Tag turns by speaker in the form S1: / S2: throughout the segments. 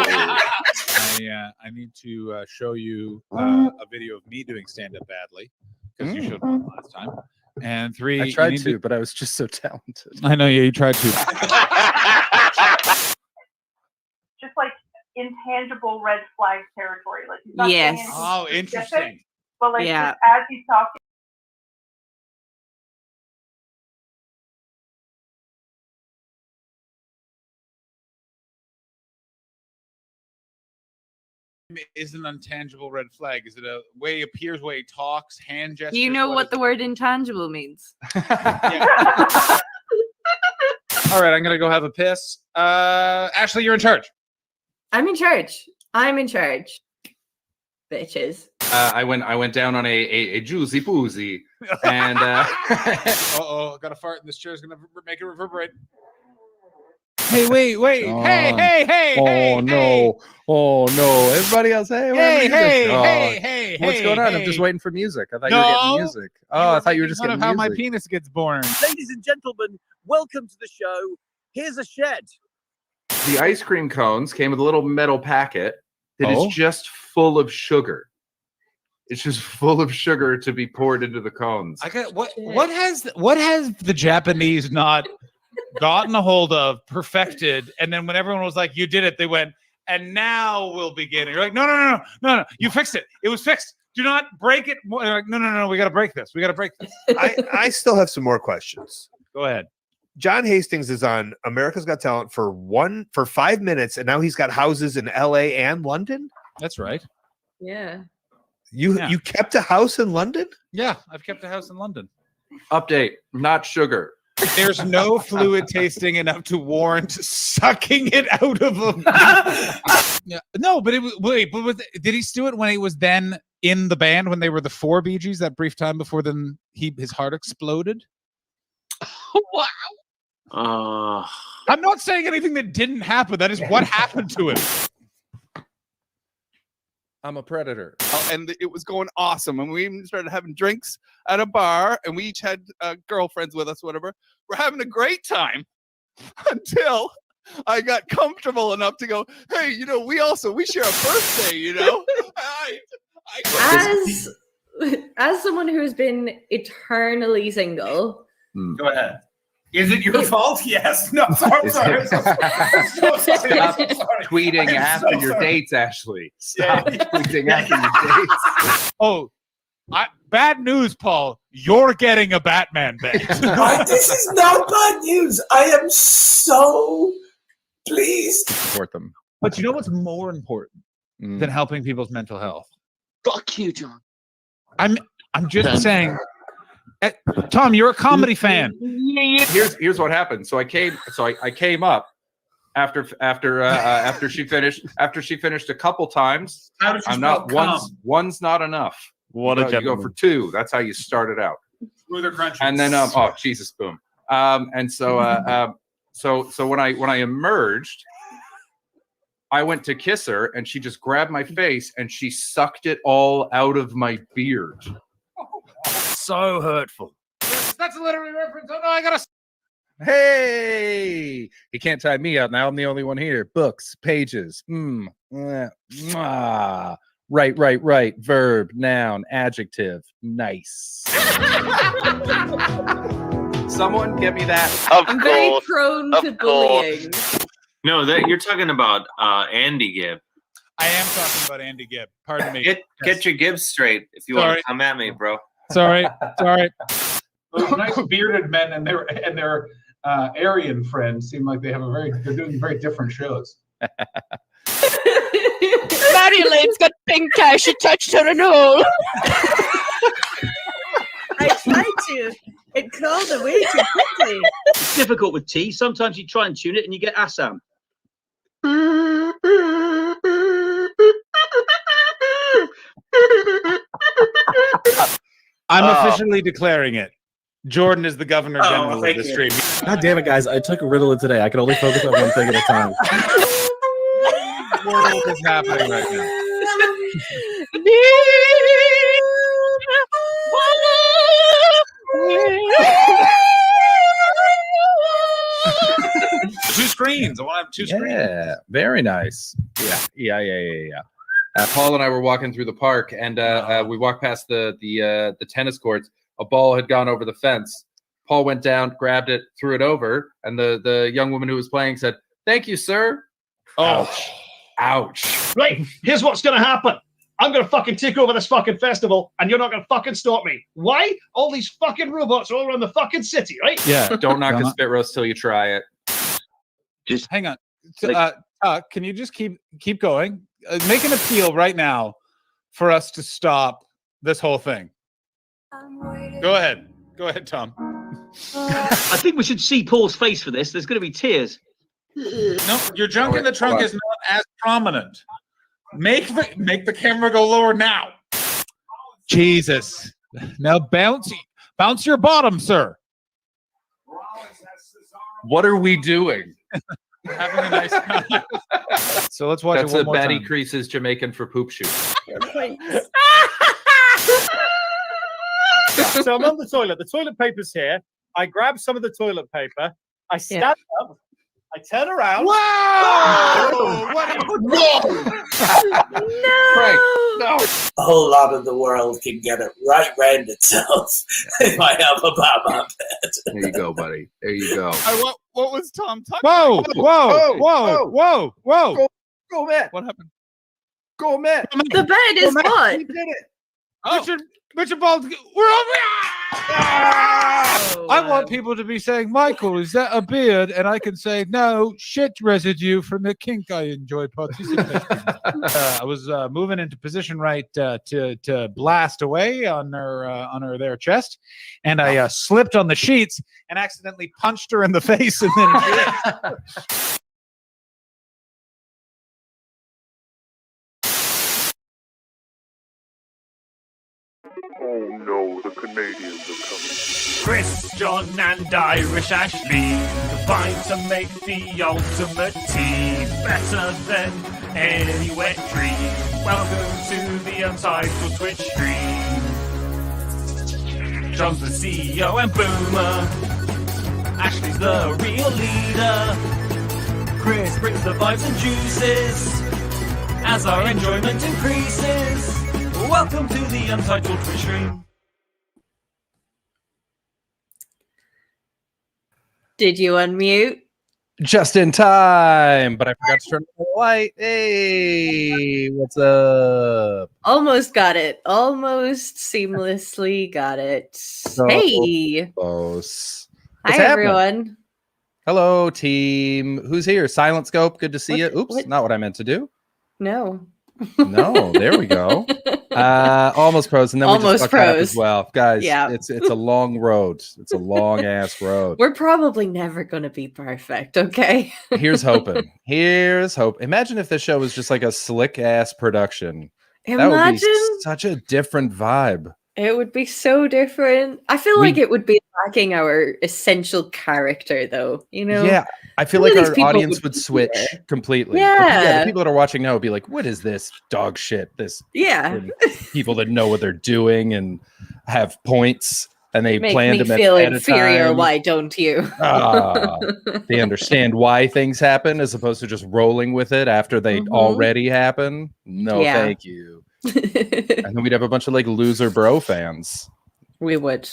S1: I need to show you a video of me doing stand-up badly because you showed me last time. And 3,
S2: I tried to, but I was just so talented.
S1: I know, yeah, you tried to.
S3: Just like intangible red flag territory. Like he's not saying anything
S1: Oh,
S3: specific,
S1: interesting.
S3: but like just as he's talking.
S1: Is an intangible red flag? Is it a way he appears, way he talks, hand gestures?
S4: Do you know what the word intangible means?
S1: All right, I'm gonna go have a piss. Ashley, you're in charge.
S4: I'm in charge. I'm in charge. Bitches.
S2: I went down on a juicy poozy, and
S1: gotta fart, and this chair's gonna make it reverberate. Hey, wait! Hey!
S2: Oh no! Everybody else,
S1: Hey!
S2: What's going on? I'm just waiting for music. I thought you were getting music. Oh, I thought you were just getting
S1: how
S2: music.
S1: my penis gets born.
S5: Ladies and gentlemen, welcome to the show. Here's a shed.
S2: The ice cream cones came with a little metal packet that is just full of sugar. It's just full of sugar to be poured into the cones.
S1: I got what has the Japanese not gotten a hold of, perfected, and then when everyone was like, "You did it," they went, "And now we'll begin." And you're like, "No! You fixed it. It was fixed. Do not break it." They're like, "No! We got to break this.
S6: I still have some more questions.
S1: Go ahead.
S6: John Hastings is on America's Got Talent for 5 minutes, and now he's got houses in LA and London.
S1: That's right.
S4: Yeah.
S6: You kept a house in London?
S1: Yeah, I've kept a house in London.
S2: Update: not sugar.
S1: There's no fluid tasting enough to warrant sucking it out of him. Yeah. No, but did he do it when he was then in the band when they were the 4 Bee Gees that brief time before then his heart exploded?
S7: Wow.
S1: I'm not saying anything that didn't happen. That is what happened to him.
S2: I'm a predator.
S8: And it was going awesome. And we even started having drinks at a bar, and we each had girlfriends with us, whatever. We're having a great time until I got comfortable enough to go, hey, we share a birthday,
S4: As someone who's been eternally single.
S9: Go ahead. Is it your fault? Yes. No. Sorry.
S2: Stop tweeting after your dates, Ashley. Stop tweeting after your dates.
S1: Oh, bad news, Paul. You're getting a Batman bed.
S9: This is not bad news. I am so pleased.
S2: Support them.
S1: But you know what's more important than helping people's mental health?
S7: Fuck you, John.
S1: I'm just saying. Tom, you're a comedy fan.
S2: Here's what happened. So I came up after she finished a couple times.
S9: How did you
S2: I'm not one's not enough.
S1: What
S2: you go for 2. That's how you start it out.
S9: Smoother crunchy.
S2: And then Jesus, boom. And so so when I emerged, I went to kiss her, and she just grabbed my face and she sucked it all out of my beard.
S5: So hurtful.
S1: That's a literary reference. Oh no, I gotta.
S2: Hey, he can't tie me out now. I'm the only one here. Books, pages. Right. Verb, noun, adjective. Nice. Someone get me that.
S4: I'm very prone to bullying.
S7: No, you're talking about Andy Gibb.
S1: I am talking about Andy Gibb. Pardon me.
S7: Get your Gibbs straight if you want to come at me, bro.
S1: Sorry.
S9: Those nice bearded men and their Aryan friends seem like they're doing very different shows.
S10: Marielaine's got pink eye. She touched her in hole.
S11: I tried to. It crawled away too quickly.
S5: It's difficult with tea. Sometimes you try and tune it and you get Assam.
S1: I'm officially declaring it. Jordan is the governor general of the stream.
S12: God damn it, guys. I took Ritalin today. I can only focus on one thing at a time.
S1: What is happening right now? screens. I want to have two screens.
S2: Yeah, very nice. Yeah. Paul and I were walking through the park, and we walked past the tennis courts. A ball had gone over the fence. Paul went down, grabbed it, threw it over, and the young woman who was playing said, "Thank you, sir."
S1: Oh,
S2: ouch.
S13: Right, here's what's gonna happen. I'm gonna fucking take over this fucking festival, and you're not gonna fucking stop me. Why? All these fucking robots are all around the fucking city, right?
S2: Yeah, don't knock a spit roast till you try it.
S1: Just hang on. Can you just keep going? Make an appeal right now for us to stop this whole thing. Go ahead, Tom.
S5: I think we should see Paul's face for this. There's going to be tears.
S1: No, your junk in the trunk is not as prominent. Make the camera go lower now. Jesus. Now bounce your bottom, sir.
S2: What are we doing?
S1: Having a nice time. So let's watch
S2: That's
S1: it one more
S2: Betty
S1: time.
S2: Crease's Jamaican for poop shoot.
S14: So I'm on the toilet. The toilet paper's here. I grab some of the toilet paper. I stand up. I turn around.
S1: Whoa!
S14: No!
S15: A whole lot of the world can get it right round itself if I have a Baba bed.
S2: There you go, buddy. There you go.
S8: What was Tom talking
S1: Whoa!
S8: about?
S1: Whoa!
S2: Go, Matt.
S8: What happened?
S2: Go, Matt.
S4: The bed is what?
S2: We did it.
S1: Richard Ball, we're over. I want people to be saying, "Michael, is that a beard?" And I can say, "No, shit residue from the kink I enjoy participating." I was moving into position right to blast away on her their chest, and I slipped on the sheets and accidentally punched her in the face, and then.
S16: Oh no, the Canadians are coming.
S17: Chris, John, and Irish Ashley combine to make the ultimate team, better than any wet dream. Welcome to the Untitled Twitch stream. John's the CEO and Boomer. Ashley's the real leader. Chris brings the vibes and juices as our enjoyment increases. Welcome to the Untitled Twitch stream.
S4: Did you unmute?
S2: Just in time, but I forgot to turn on the light. Hey, what's up?
S4: Almost got it. Almost seamlessly got it. Hey.
S2: Close.
S4: Hi,
S2: What's happening?
S4: everyone.
S2: Hello, team. Who's here? Silent Scope. Good to see you. Oops,
S4: what?
S2: not what I meant to do.
S4: No.
S2: No, there we go. Almost pros, and then we
S4: Almost
S2: just fucked that up
S4: pros.
S2: as well, guys.
S4: Yeah.
S2: It's a long road. It's a long ass road.
S4: We're probably never going to be perfect, okay?
S2: Here's hoping. Here's hope. Imagine if this show was just like a slick ass production. That would be
S4: Imagine.
S2: such a different vibe.
S4: It would be so different. I feel like it would be lacking our essential character, though. You know?
S2: Yeah, I feel
S4: None
S2: like
S4: of these
S2: our
S4: people
S2: audience
S4: would
S2: would
S4: be
S2: switch
S4: there.
S2: completely.
S4: Yeah.
S2: The people that are watching now would be like, "What is this dog shit?" This
S4: Yeah.
S2: people that know what they're doing and have points and they
S4: Make
S2: plan
S4: me
S2: them
S4: feel
S2: at
S4: inferior.
S2: a time.
S4: Why don't you?
S2: They understand why things happen as opposed to just rolling with it after they already happen. No,
S4: Yeah.
S2: thank you. And then we'd have a bunch of like loser bro fans.
S4: We would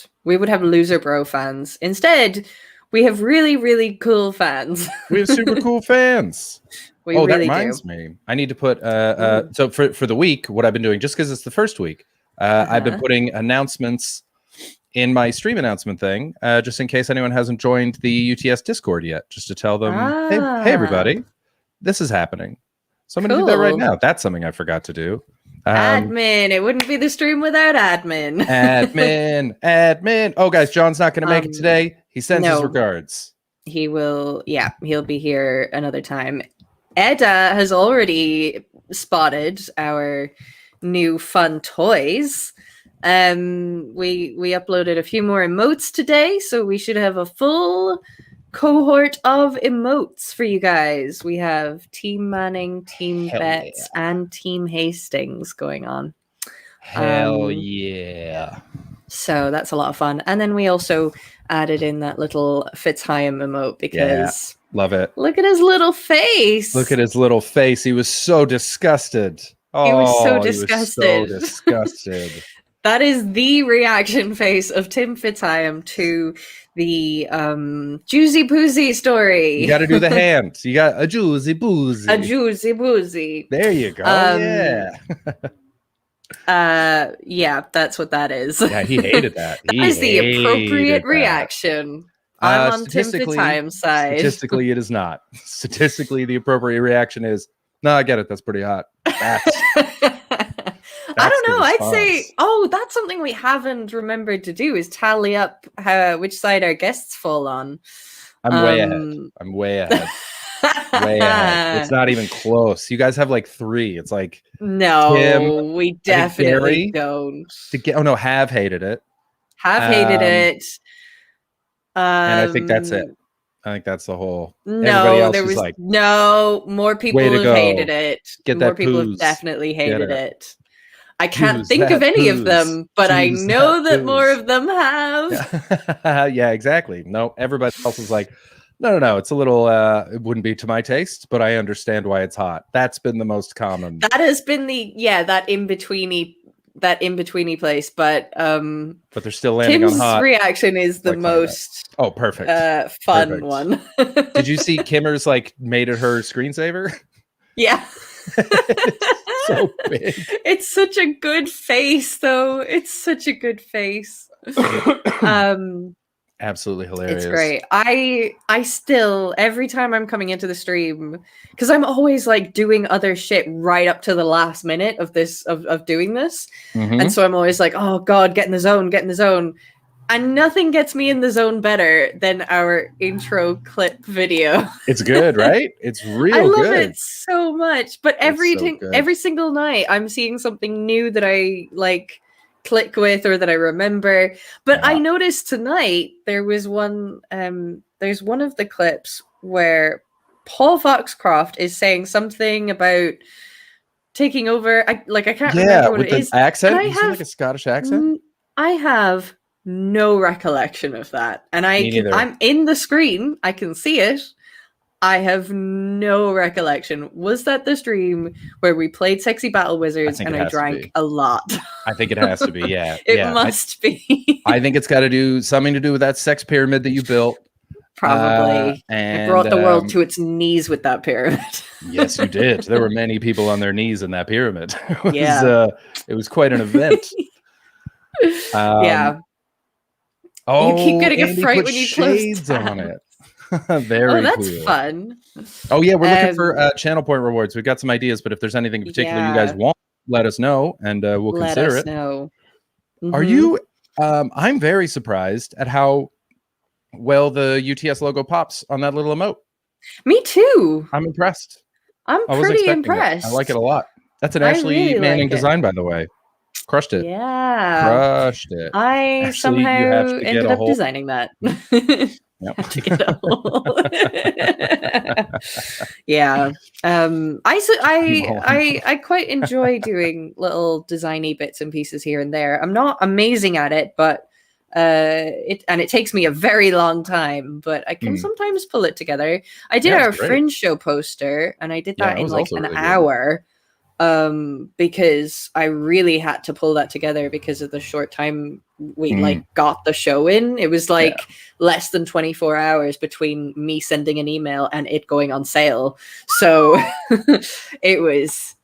S4: have loser bro fans. Instead, we have really, really cool fans.
S2: We have super cool fans.
S4: We
S2: that
S4: really
S2: reminds
S4: do.
S2: me. I need to put so for the week, what I've been doing, just because it's the first week, I've been putting announcements in my stream announcement thing, just in case anyone hasn't joined the UTS Discord yet, just to tell them, hey everybody, this is happening. So I'm gonna do that right
S4: Cool.
S2: now. That's something I forgot to do.
S4: Admin. It wouldn't be the stream without admin.
S2: admin. Oh, guys, John's not going to make it today. He sends his
S4: no.
S2: regards.
S4: He will. Yeah, he'll be here another time. Edda has already spotted our new fun toys. We uploaded a few more emotes today, so we should have a full cohort of emotes for you guys. We have Team Manning, Team
S2: Hell
S4: Betts, and Team Hastings going on.
S2: Hell yeah.
S4: So that's a lot of fun. And then we also added in that little Fitzchaim emote because
S2: love it.
S4: look at his little face.
S2: Look at his little face. He was so disgusted.
S4: He was so
S2: He was
S4: disgusted.
S2: so disgusted.
S4: That is the reaction face of Tim Fitzchaim to the Juicy Boozy story.
S2: You got to do the hand. You got a Juicy Boozy.
S4: A Juicy Boozy.
S2: There you go.
S4: Yeah, that's what that is.
S2: Yeah, he hated that.
S4: That is the appropriate reaction. I'm on Tim Fitzchaim's side.
S2: Statistically, it is not. Statistically, the appropriate reaction is, no, I get it. That's pretty hot.
S4: I don't know. I'd say, that's something we haven't remembered to do is tally up which side our guests fall on.
S2: I'm way ahead. I'm way ahead. Way ahead. It's not even close. You guys have like 3. It's like
S4: no,
S2: Tim,
S4: we definitely don't.
S2: Have hated it.
S4: Have hated it.
S2: And I think that's it. I think that's the whole.
S4: No, there was like, no more people have hated it. More people have definitely hated it. I can't think of any of them, but I know that more of them have.
S2: Yeah, exactly. No, everybody else is like, no. It's a little. It wouldn't be to my taste, but I understand why it's hot. That's been the most common.
S4: That has been that in betweeny place, but
S2: they're still landing
S4: Tim's
S2: on hot.
S4: Reaction is the most
S2: perfect
S4: fun one.
S2: Did you see Kimmer's like made it her screensaver?
S4: Yeah.
S2: So big.
S4: It's such a good face, though. It's such a good face.
S2: Absolutely hilarious.
S4: It's great. I still, every time I'm coming into the stream, because I'm always like doing other shit right up to the last minute of this of doing this.
S2: Mm-hmm.
S4: And so I'm always like, oh God, get in the zone. And nothing gets me in the zone better than our intro clip video.
S2: It's good, right? It's real
S4: I love
S2: good.
S4: it so much. But every single night I'm seeing something new that I like click with or that I remember. But I noticed tonight there was one there's one of the clips where Paul Foxcroft is saying something about taking over. I can't remember what
S2: with
S4: it is.
S2: Accent?
S4: And
S2: You sound like a Scottish accent?
S4: I have no recollection of that. And I'm in the screen. I can see it. I have no recollection. Was that the stream where we played Sexy Battle Wizards and I drank a lot?
S2: I think it has to be, yeah.
S4: It must be.
S2: I think it's got to do something to do with that sex pyramid that you built.
S4: Probably.
S2: And
S4: I brought the world to its knees with that pyramid.
S2: Yes, you did. There were many people on their knees in that pyramid. It was quite an event.
S4: Yeah.
S2: Oh,
S4: you keep getting a
S2: Andy
S4: fright
S2: put
S4: when you
S2: shades
S4: close
S2: on it. Very
S4: that's
S2: cool.
S4: fun.
S2: Oh yeah, we're looking for channel point rewards. We've got some ideas, but if there's anything in particular you guys want, let us know and we'll consider it.
S4: Know.
S2: Are you I'm very surprised at how well the UTS logo pops on that little emote.
S4: Me too.
S2: I'm impressed.
S4: I
S2: was
S4: pretty
S2: expecting
S4: impressed.
S2: it. I like it a lot. That's an Ashley
S4: really
S2: Manning
S4: like it.
S2: design, by the way. Crushed it.
S4: Yeah.
S2: Crushed it.
S4: I
S2: Ashley,
S4: somehow
S2: you have to
S4: ended
S2: get a
S4: up
S2: whole-
S4: designing that.
S2: Yep.
S4: Have to get a whole- yeah. I quite enjoy doing little designy bits and pieces here and there. I'm not amazing at it, but it takes me a very long time, but I can sometimes pull it together. I did our Fringe show poster and I did that in like an hour. Because I really had to pull that together because of the short time we like got the show in. It was like less than 24 hours between me sending an email and it going on sale. So it was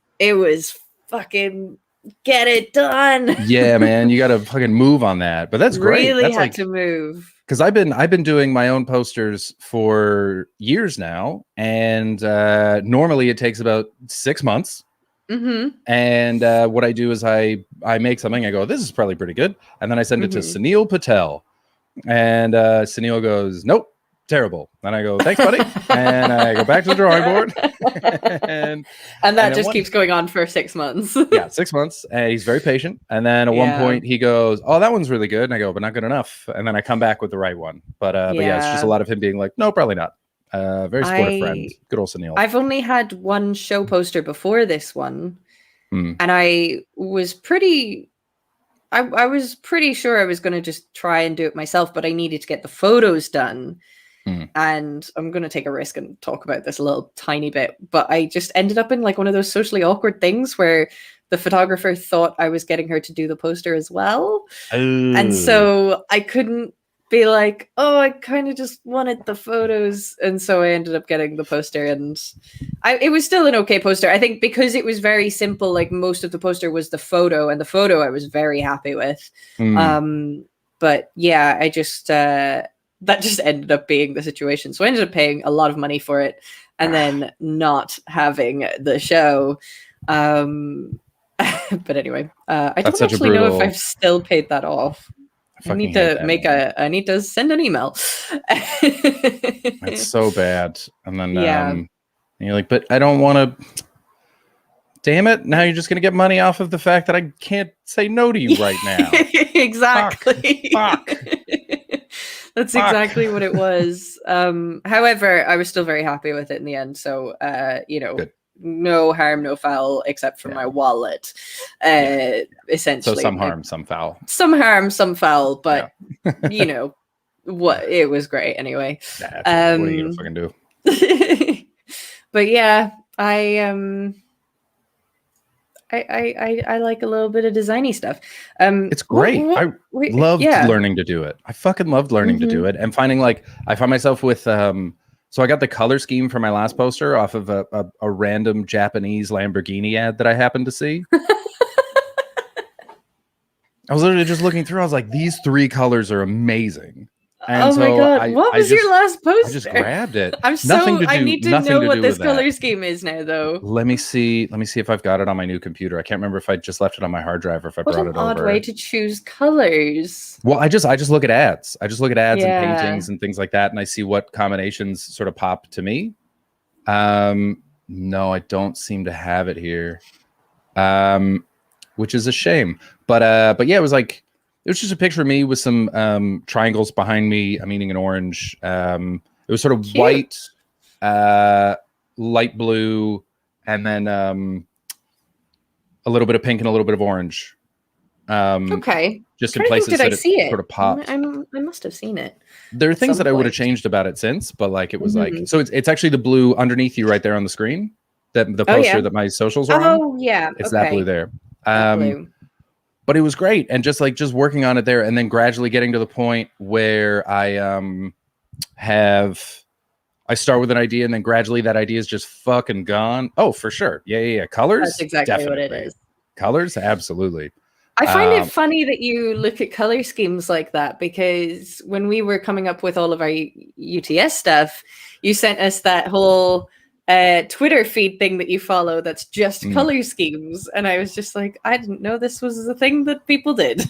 S4: fucking get it done.
S2: Yeah, man, you got to fucking move on that. But that's great.
S4: Really
S2: That's
S4: had to move.
S2: Because I've been doing my own posters for years now, and normally it takes about 6 months.
S4: Mm-hmm.
S2: And what I do is I make something. I go, this is probably pretty good, and then I send it to Sunil Patel, and Sunil goes, nope, terrible. And I go, thanks, buddy, and I go back to the drawing board, and
S4: that just keeps going on for 6 months.
S2: Yeah, 6 months. And he's very patient. And then at one point he goes, oh, that one's really good. And I go, but not good enough. And then I come back with the right one. But yeah, it's just a lot of him being like, no, probably not. Very supportive friend. Good old Sunil.
S4: I've only had one show poster before this one. And I was pretty I was pretty sure I was going to just try and do it myself, but I needed to get the photos done. And I'm going to take a risk and talk about this a little tiny bit, but I just ended up in like one of those socially awkward things where the photographer thought I was getting her to do the poster as well. And so I couldn't be like, oh, I kind of just wanted the photos. And so I ended up getting the poster, and it was still an okay poster. I think because it was very simple, like most of the poster was the photo, and the photo I was very happy with. But yeah, I just, that just ended up being the situation. So I ended up paying a lot of money for it and then not having the show. But anyway, I don't actually know if I've still paid that off. I need to send an email.
S2: That's so bad. And then and you're like, but I don't want to. Damn it. Now you're just going to get money off of the fact that I can't say no to you right now.
S4: Exactly.
S2: Fuck.
S4: That's exactly what it was. However, I was still very happy with it in the end. So, Good. No harm, no foul, except for my wallet. Essentially,
S2: So some harm, some foul.
S4: Some harm, some foul, but what? It was great anyway.
S2: What are you gonna fucking do?
S4: But yeah, I like a little bit of designy stuff.
S2: It's great. I loved learning to do it. I fucking loved learning to do it and finding I find myself with so I got the color scheme for my last poster off of a random Japanese Lamborghini ad that I happened to see. I was literally just looking through. I was like, these 3 colors are amazing. And
S4: my god! What was your last poster?
S2: I just grabbed it.
S4: I need to know what this color scheme is now, though.
S2: Let me see if I've got it on my new computer. I can't remember if I just left it on my hard drive or if I brought it over.
S4: What an odd way to choose colors.
S2: Well, I just look at ads. I just look at ads and paintings and things like that, and I see what combinations sort of pop to me. No, I don't seem to have it here, which is a shame. But yeah, it was just a picture of me with some triangles behind me. I'm eating an orange. It was sort of white, light blue, and then a little bit of pink and a little bit of orange.
S4: Okay.
S2: Just in places that it sort of popped.
S4: I must have seen it.
S2: There are things that I would have changed about it since, but it was so it's actually the blue underneath you right there on the screen. That the poster that my socials are on.
S4: Oh yeah.
S2: It's that blue there. But it was great, and just working on it there, and then gradually getting to the point where I start with an idea, and then gradually that idea is just fucking gone. Oh, for sure, yeah. Colors,
S4: that's exactly what it is.
S2: Colors, absolutely.
S4: I find it funny that you look at color schemes like that, because when we were coming up with all of our UTS stuff, you sent us that whole Twitter feed thing that you follow that's just color schemes, and I was just like, I didn't know this was a thing that people did.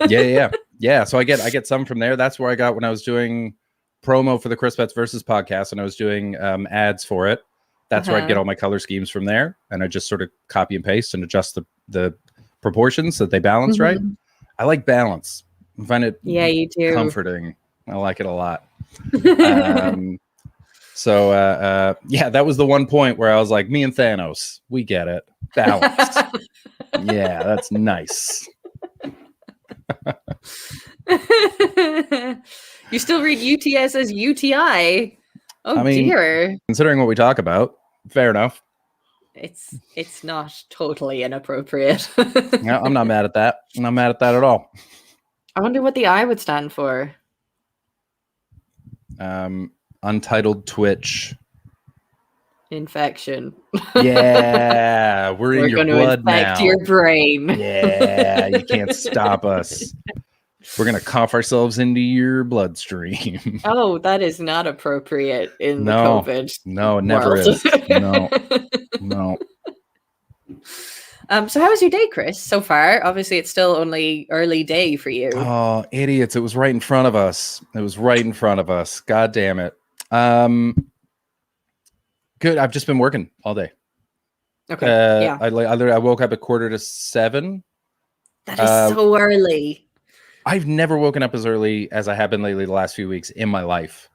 S2: yeah. So I get some from there. That's where I got when I was doing promo for the Chris Betts Versus podcast, and I was doing ads for it. That's where I'd get all my color schemes from there, and I just sort of copy and paste and adjust the proportions so that they balance right. I like balance. I find it
S4: you do
S2: comforting. I like it a lot. So that was the one point where I was like, me and Thanos, we get it. Balanced. Yeah, that's nice.
S4: You still read UTS as UTI. Oh, dear.
S2: Considering what we talk about, fair enough.
S4: It's not totally inappropriate.
S2: No, I'm not mad at that. I'm not mad at that at all.
S4: I wonder what the I would stand for.
S2: Untitled Twitch
S4: infection.
S2: Yeah, we're in your blood now.
S4: Infect your brain.
S2: Yeah, you can't stop us. We're gonna cough ourselves into your bloodstream.
S4: Oh, that is not appropriate in the COVID.
S2: No, it never is. No.
S4: So how was your day, Chris, so far? Obviously, it's still only early day for you.
S2: Oh, idiots. It was right in front of us. God damn it. Good. I've just been working all day.
S4: Okay.
S2: I woke up at 6:45.
S4: That is so early.
S2: I've never woken up as early as I have been lately the last few weeks in my life.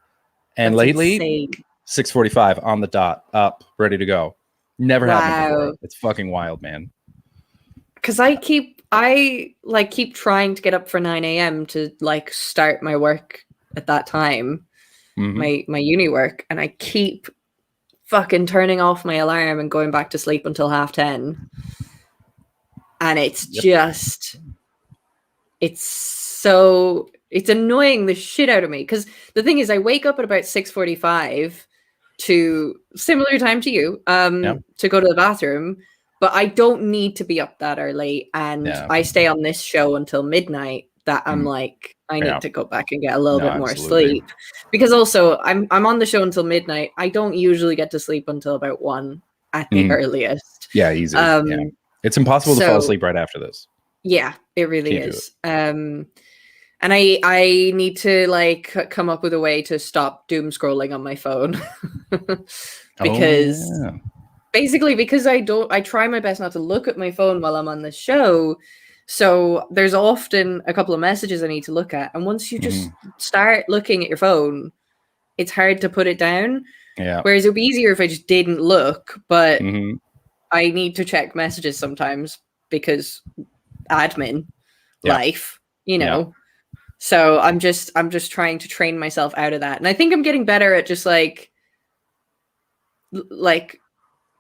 S2: And
S4: That's
S2: lately,
S4: insane.
S2: 6:45 on the dot, up, ready to go. Never happened before. It's fucking wild, man.
S4: Because I I like keep trying to get up for 9 a.m. to like start my work at that time, my uni work, and I keep fucking turning off my alarm and going back to sleep until 10:30. And it's just, it's annoying the shit out of me, because the thing is, I wake up at about 6:45 to similar time to you, to go to the bathroom, but I don't need to be up that early, and I stay on this show until midnight. That I'm like, I need to go back and get a little bit more sleep, because also I'm on the show until midnight. I don't usually get to sleep until about 1 at the earliest.
S2: Yeah, easy. It's impossible to fall asleep right after this.
S4: Yeah, it really is. And I need to like come up with a way to stop doom scrolling on my phone because basically, because I try my best not to look at my phone while I'm on the show. So there's often a couple of messages I need to look at. And once you just start looking at your phone, it's hard to put it down.
S2: Yeah.
S4: Whereas it would be easier if I just didn't look, but I need to check messages sometimes because admin life, you know. So I'm just trying to train myself out of that. And I think I'm getting better at just like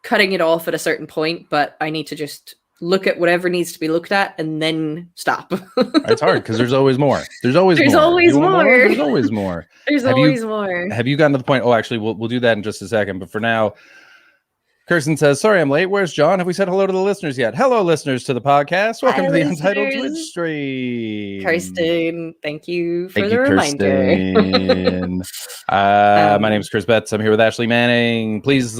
S4: cutting it off at a certain point, but I need to just look at whatever needs to be looked at and then stop.
S2: It's hard because there's always more. There's always more.
S4: Always more.
S2: There's always more.
S4: There's always more.
S2: Have you gotten to the point? Oh, actually, we'll do that in just a second. But for now, Kirsten says, sorry, I'm late. Where's John? Have we said hello to the listeners yet? Hello, listeners to the podcast. Welcome to the Untitled Twitch stream.
S4: Kirsten, thank you for the reminder.
S2: My name is Chris Betts. I'm here with Ashley Manning. Please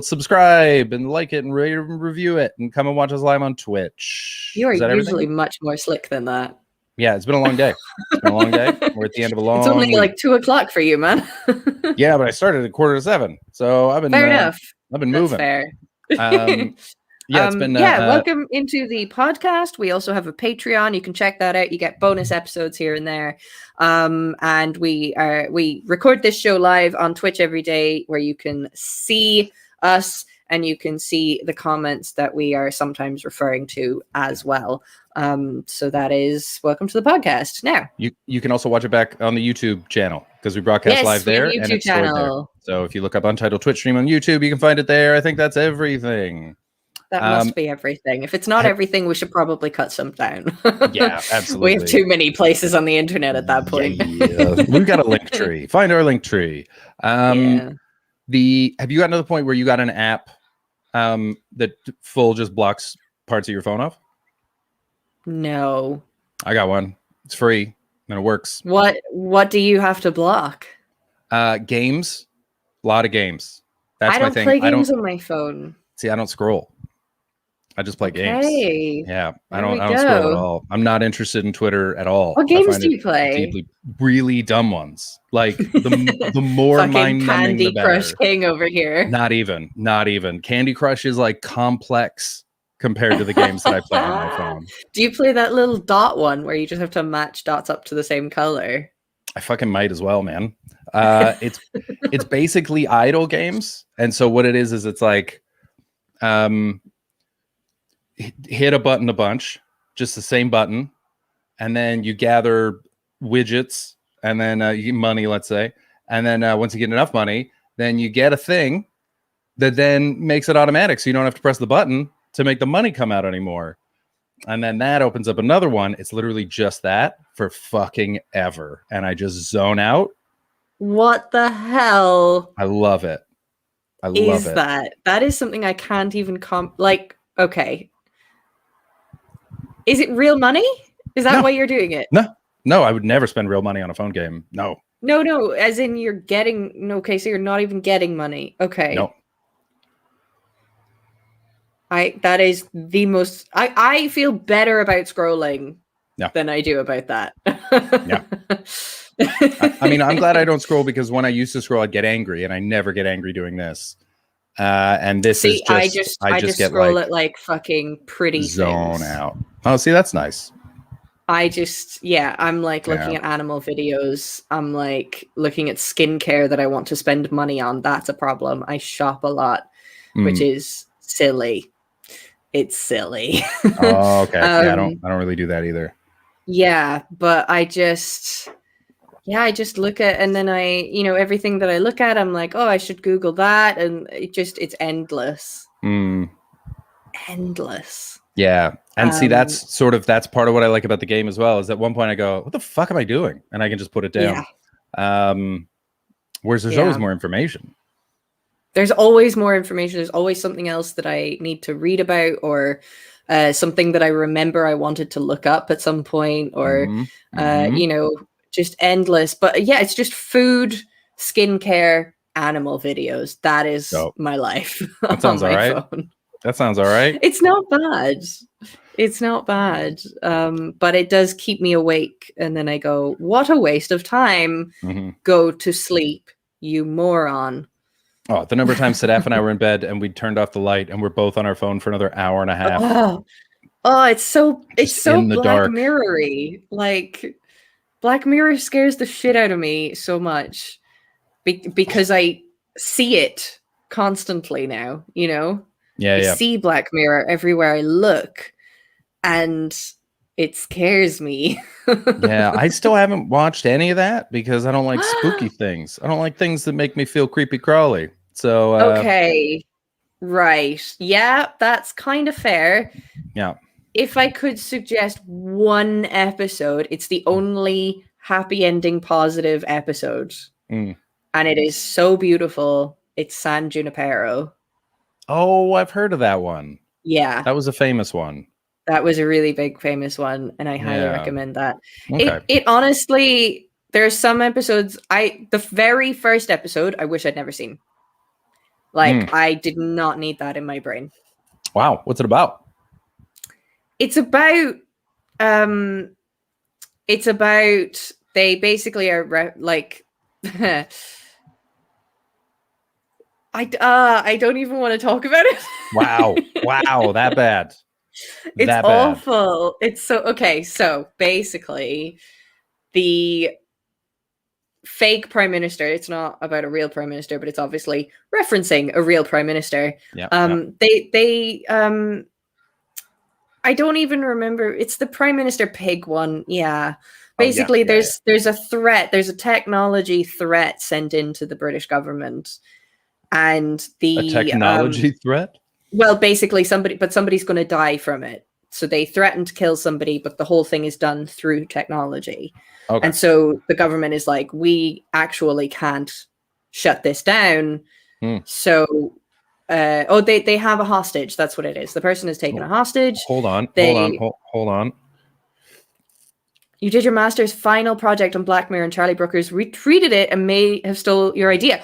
S2: subscribe and like it and review it and come and watch us live on Twitch.
S4: You are usually much more slick than that.
S2: Yeah, it's been a long day. It's been a long day. We're at the end of a long
S4: It's only
S2: week.
S4: like 2 o'clock for you, man.
S2: Yeah, but I started at 6:45. So I've been
S4: fair enough.
S2: I've been
S4: That's
S2: moving.
S4: fair.
S2: It's been
S4: welcome into the podcast. We also have a Patreon. You can check that out. You get bonus episodes here and there. And we record this show live on Twitch every day, where you can see us and you can see the comments that we are sometimes referring to as well. So that is welcome to the podcast. Now
S2: you can also watch it back on the YouTube channel, because we broadcast live there, and it's stored there. So if you look up Untitled Twitch stream on YouTube, you can find it there. I think that's everything.
S4: That must be everything. If it's not everything, we should probably cut some down.
S2: Yeah, absolutely.
S4: We have too many places on the internet at that point.
S2: Yeah. We've got a link tree. Find our link tree. Have you gotten to the point where you got an app that full just blocks parts of your phone off?
S4: No.
S2: I got one. It's free and it works.
S4: What do you have to block?
S2: Games. A lot of games. That's
S4: I don't
S2: my thing.
S4: play games on my phone.
S2: See, I don't scroll. I just play games. Yeah, I don't scroll at all. I'm not interested in Twitter at all.
S4: What games do you play?
S2: Really dumb ones. Like the more mind-numbing,
S4: Candy
S2: the better.
S4: Crush King over here.
S2: Not even. Candy Crush is like complex compared to the games that I play on my phone.
S4: Do you play that little dot one where you just have to match dots up to the same color?
S2: I fucking might as well, man. It's basically idle games, and so what it is it's like, hit a button a bunch, just the same button, and then you gather widgets, and then you get money, let's say, and then once you get enough money, then you get a thing that then makes it automatic, so you don't have to press the button to make the money come out anymore. And then that opens up another one. It's literally just that for fucking ever. And I just zone out.
S4: What the hell?
S2: I love it. I love it.
S4: That is something I can't even okay. Is it real money? Is that why you're doing it?
S2: No, I would never spend real money on a phone game. No.
S4: No, as in you're getting, okay, so you're not even getting money. Okay.
S2: No.
S4: That is the most, I feel better about scrolling than I do about that.
S2: Yeah. I mean, I'm glad I don't scroll, because when I used to scroll, I'd get angry, and I never get angry doing this. And this is just,
S4: I just
S2: get
S4: scroll at like fucking pretty
S2: zone
S4: things.
S2: out. Oh, see, that's nice.
S4: I'm like looking at animal videos. I'm like looking at skincare that I want to spend money on. That's a problem. I shop a lot, which is silly. it's silly.
S2: Oh, okay. Yeah, I
S4: Um,
S2: don't really do that either.
S4: Yeah, but I just look at, and then everything that I look at, I'm like, oh, I should Google that, and it's endless.
S2: Mm.
S4: Endless.
S2: Yeah. And see,
S4: Um,
S2: that's part of what I like about the game as well, is at one point I go, what the fuck am I doing? And I can just put it down. Whereas there's always
S4: Yeah.
S2: more information.
S4: There's always more information. There's always something else that I need to read about, or something that I remember I wanted to look up at some point, or just endless. But yeah, it's just food, skincare, animal videos. That is my life.
S2: That sounds
S4: on
S2: all
S4: my
S2: right.
S4: phone.
S2: That sounds all right.
S4: It's not bad. It's not bad. But it does keep me awake. And then I go, what a waste of time. Go to sleep, you moron.
S2: Oh, the number of times Sadaf and I were in bed and we turned off the light and we're both on our phone for another hour and a half.
S4: Oh, it's so
S2: in the
S4: Black
S2: dark.
S4: Mirror-y. Like, Black Mirror scares the shit out of me so much because I see it constantly now,
S2: Yeah,
S4: I
S2: yeah.
S4: see Black Mirror everywhere I look, and it scares me.
S2: Yeah, I still haven't watched any of that because I don't like spooky things. I don't like things that make me feel creepy crawly. So
S4: Okay. Right. Yeah, that's kind of fair.
S2: yeah.
S4: If I could suggest one episode, it's the only happy ending positive episode.
S2: Mm.
S4: And it is so beautiful. It's San Junipero.
S2: Oh, I've heard of that one.
S4: Yeah.
S2: That was a famous one.
S4: That was a really big famous one, and I highly
S2: Yeah.
S4: recommend that.
S2: Okay.
S4: It honestly, there are some episodes the very first episode I wish I'd never seen. Like, I did not need that in my brain.
S2: Wow. What's it about?
S4: It's about they basically are like I don't even want to talk about it.
S2: Wow. Wow. That bad.
S4: It's
S2: that bad.
S4: awful. It's so okay. So basically, the fake prime minister. It's not about a real prime minister, but it's obviously referencing a real prime minister.
S2: Yeah.
S4: They I don't even remember. It's the prime minister pig one. Yeah. Basically, there's a threat. There's a technology threat sent into the British government, and
S2: A technology threat?
S4: well, basically somebody's going to die from it. So they threaten to kill somebody, but the whole thing is done through technology.
S2: Okay.
S4: And so the government is like, we actually can't shut this down. So, they have a hostage. That's what it is. The person is taken a hostage.
S2: Hold on. Hold on.
S4: You did your master's final project on Black Mirror, and Charlie Brooker's retweeted it and may have stole your idea.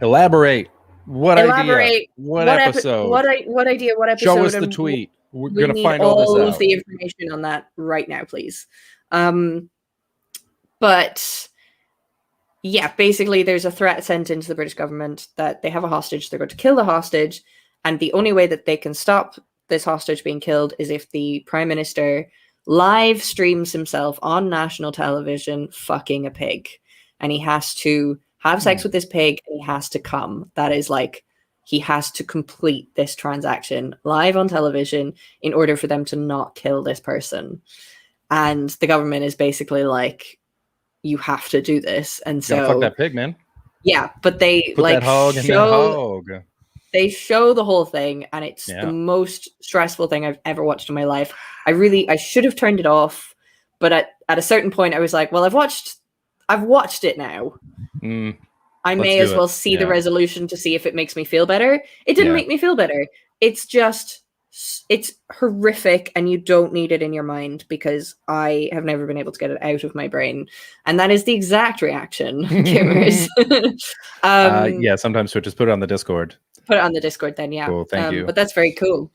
S2: Elaborate. What
S4: Elaborate.
S2: idea? What episode?
S4: What idea? What episode?
S2: Show us the
S4: and
S2: tweet. We're
S4: we
S2: gonna
S4: need
S2: find all this
S4: of
S2: out.
S4: the information on that right now, please. But yeah, basically there's a threat sent into the British government that they have a hostage. They're going to kill the hostage, and the only way that they can stop this hostage being killed is if the prime minister live streams himself on national television fucking a pig, and he has to have sex with this pig, and he has to come. That is like, he has to complete this transaction live on television in order for them to not kill this person. And the government is basically like, you have to do this. And
S2: Gotta
S4: so
S2: fuck that pig, man.
S4: yeah, but they
S2: Put
S4: like
S2: that hog in that
S4: show
S2: hog.
S4: they show the whole thing, and it's
S2: Yeah.
S4: the most stressful thing I've ever watched in my life. I should have turned it off, but at a certain point I was like, well, I've watched it now. I may as well see the resolution to see if it makes me feel better. It didn't make me feel better. It's horrific, and you don't need it in your mind, because I have never been able to get it out of my brain. And that is the exact reaction, gamers.
S2: Yeah, sometimes so just put it on the Discord.
S4: Put it on the Discord then, yeah.
S2: Cool, thank you.
S4: But that's very cool.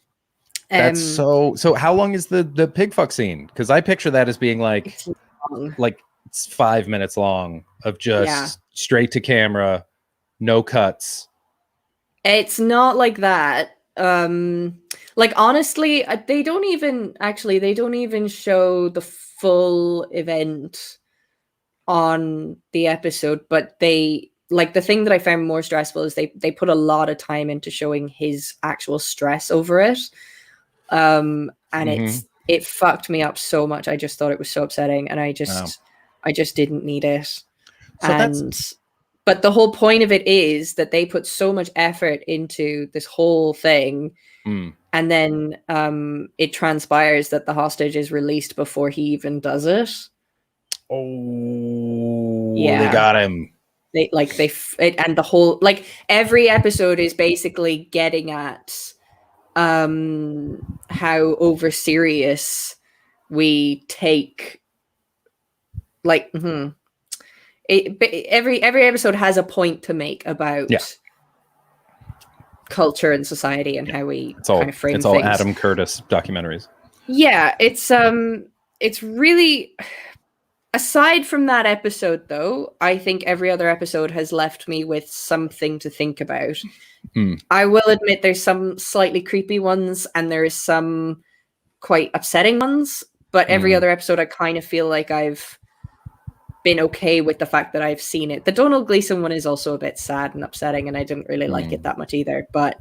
S2: That's so how long is the pig fuck scene? Because I picture that as being like it's 5 minutes long of just straight to camera, no cuts.
S4: It's not like that. Like, honestly, they don't even show the full event on the episode, but they like, the thing that I found more stressful is they put a lot of time into showing his actual stress over it. and
S2: Mhm.
S4: it fucked me up so much. I just thought it was so upsetting, and I just didn't need it.
S2: So
S4: But the whole point of it is that they put so much effort into this whole thing,
S2: Mm.
S4: and then it transpires that the hostage is released before he even does it.
S2: Oh,
S4: Yeah.
S2: they got him.
S4: And the whole, like, every episode is basically getting at how over serious we take, like, every episode has a point to make about culture and society and how we kind of frame
S2: it's all
S4: things.
S2: Adam Curtis documentaries.
S4: Yeah, it's really, aside from that episode though, I think every other episode has left me with something to think about. I will admit there's some slightly creepy ones and there's some quite upsetting ones, but every other episode I kind of feel like I've been okay with the fact that I've seen it. The Donald Gleason one is also a bit sad and upsetting, and I didn't really like it that much either, but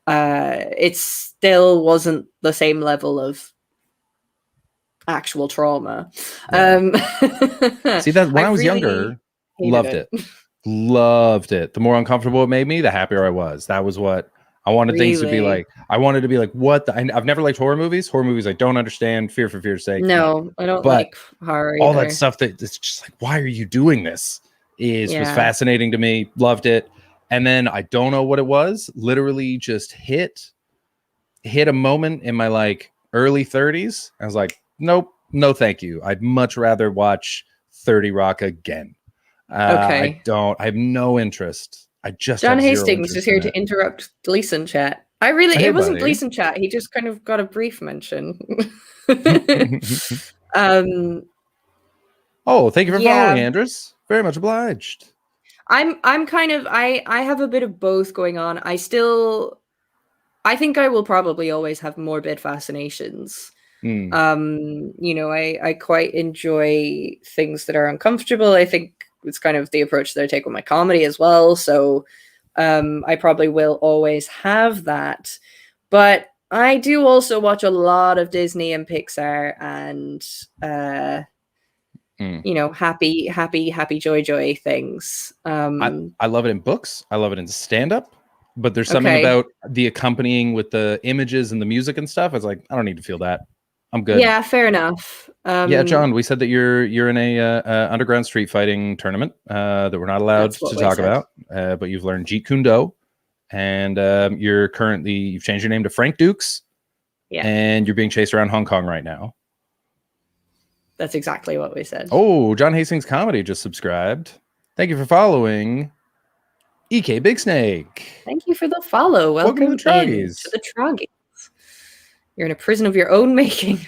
S4: it still wasn't the same level of actual trauma.
S2: See, that when I was
S4: really
S2: younger,
S4: hated
S2: loved it. Loved it. The more uncomfortable it made me, the happier I was. That was what I wanted things to be
S4: Really?
S2: like. I wanted to be like, what? I've never liked horror movies. Horror movies I don't understand. Fear for fear's sake.
S4: No, I don't
S2: But
S4: like horror
S2: all
S4: either.
S2: that stuff that it's just like, why are you doing this? Was
S4: Yeah.
S2: fascinating to me. Loved it. And then I don't know what it was. Literally just hit a moment in my like early 30s. I was like, nope, no, thank you. I'd much rather watch 30 Rock again.
S4: Okay.
S2: I have no interest. I just
S4: John
S2: have zero
S4: Hastings
S2: interest
S4: is here
S2: in
S4: to
S2: it.
S4: interrupt Gleason chat.
S2: Hey,
S4: It wasn't
S2: buddy.
S4: Gleason chat. He just kind of got a brief mention.
S2: Oh, thank you for
S4: Yeah.
S2: following, Andres. Very much obliged.
S4: I'm kind of, I have a bit of both going on. I think I will probably always have morbid fascinations.
S2: Hmm.
S4: I quite enjoy things that are uncomfortable. I think it's kind of the approach that I take with my comedy as well. So I probably will always have that. But I do also watch a lot of Disney and Pixar and happy joy things.
S2: I love it in books. I love it in stand-up. But there's something
S4: Okay.
S2: about the accompanying with the images and the music and stuff. I was like, I don't need to feel that. I'm good.
S4: Yeah, fair enough.
S2: Yeah, John, we said that you're in a underground street fighting tournament that we're not allowed
S4: That's what
S2: to
S4: we
S2: talk
S4: said.
S2: about. But you've learned Jeet Kune Do, and you've changed your name to Frank Dukes.
S4: Yeah.
S2: And you're being chased around Hong Kong right now.
S4: That's exactly what we said.
S2: Oh, John Hastings Comedy just subscribed. Thank you for following EK Big Snake.
S4: Thank you for the follow.
S2: Welcome
S4: Welcome
S2: to the
S4: in
S2: Troggies.
S4: to the Troggies. You're in a prison of your own making.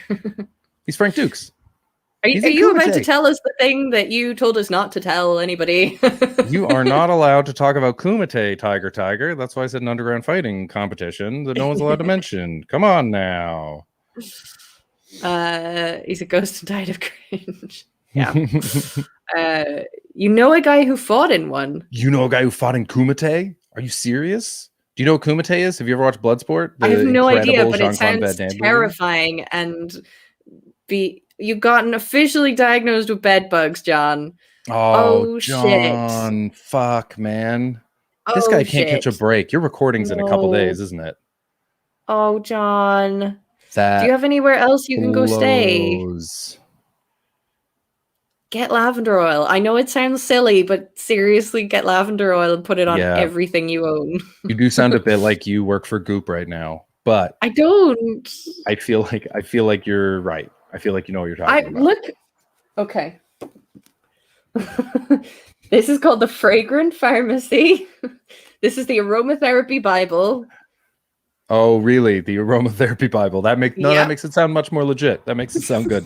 S2: He's Frank Dukes.
S4: Are
S2: He's in
S4: you about to
S2: Kumite.
S4: tell us the thing that you told us not to tell anybody?
S2: You are not allowed to talk about Kumite, Tiger. That's why I said an underground fighting competition that no one's allowed to mention. Come on now.
S4: He's a ghost and died of cringe. Yeah. You know a guy who fought in one?
S2: You know a guy who fought in Kumite? Are you serious? Do you know what Kumite is? Have you ever watched Bloodsport?
S4: I have
S2: The
S4: no idea,
S2: incredible
S4: but it
S2: Jean-Claude
S4: sounds
S2: Van Damme movie?
S4: terrifying. And you've gotten officially diagnosed with bed bugs, John.
S2: Oh,
S4: shit.
S2: John. Fuck, man. This
S4: Oh,
S2: guy can't catch a
S4: shit.
S2: break. Your recording's in a couple
S4: No.
S2: days, isn't it?
S4: Oh, John.
S2: That
S4: Do you have anywhere else you can go stay?
S2: blows.
S4: Get lavender oil. I know it sounds silly, but seriously, get lavender oil and put it on
S2: Yeah.
S4: everything you own.
S2: You do sound a bit like you work for Goop right now, but
S4: I don't.
S2: I feel like you're right. I feel like you know what you're talking about.
S4: Look. Okay. This is called the Fragrant Pharmacy. This is the Aromatherapy Bible.
S2: Oh, really? The aromatherapy Bible. That makes
S4: Yep.
S2: it sound much more legit. That makes it sound good.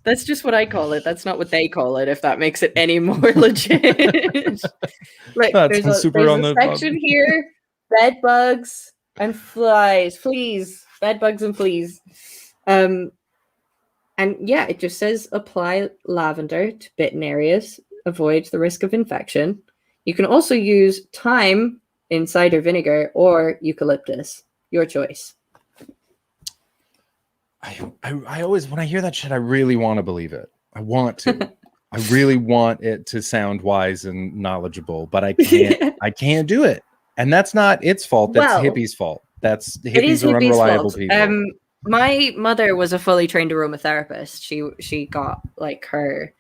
S4: That's just what I call it. That's not what they call it, if that makes it any more legit. Like,
S2: That
S4: there's
S2: sounds
S4: a,
S2: super
S4: there's
S2: on
S4: a
S2: the-
S4: section here, bed bugs and fleas, bed bugs and fleas. And yeah, it just says apply lavender to bitten areas, avoid the risk of infection. You can also use thyme in cider vinegar or eucalyptus, your choice.
S2: I always, when I hear that shit, I really want to believe it. I want to. I really want it to sound wise and knowledgeable, but I can't. I can't do it, and that's not its fault. That's
S4: Well,
S2: hippies' fault. That's
S4: it is
S2: hippies are
S4: hippies'
S2: unreliable
S4: fault.
S2: people.
S4: My mother was a fully trained aromatherapist. She got like her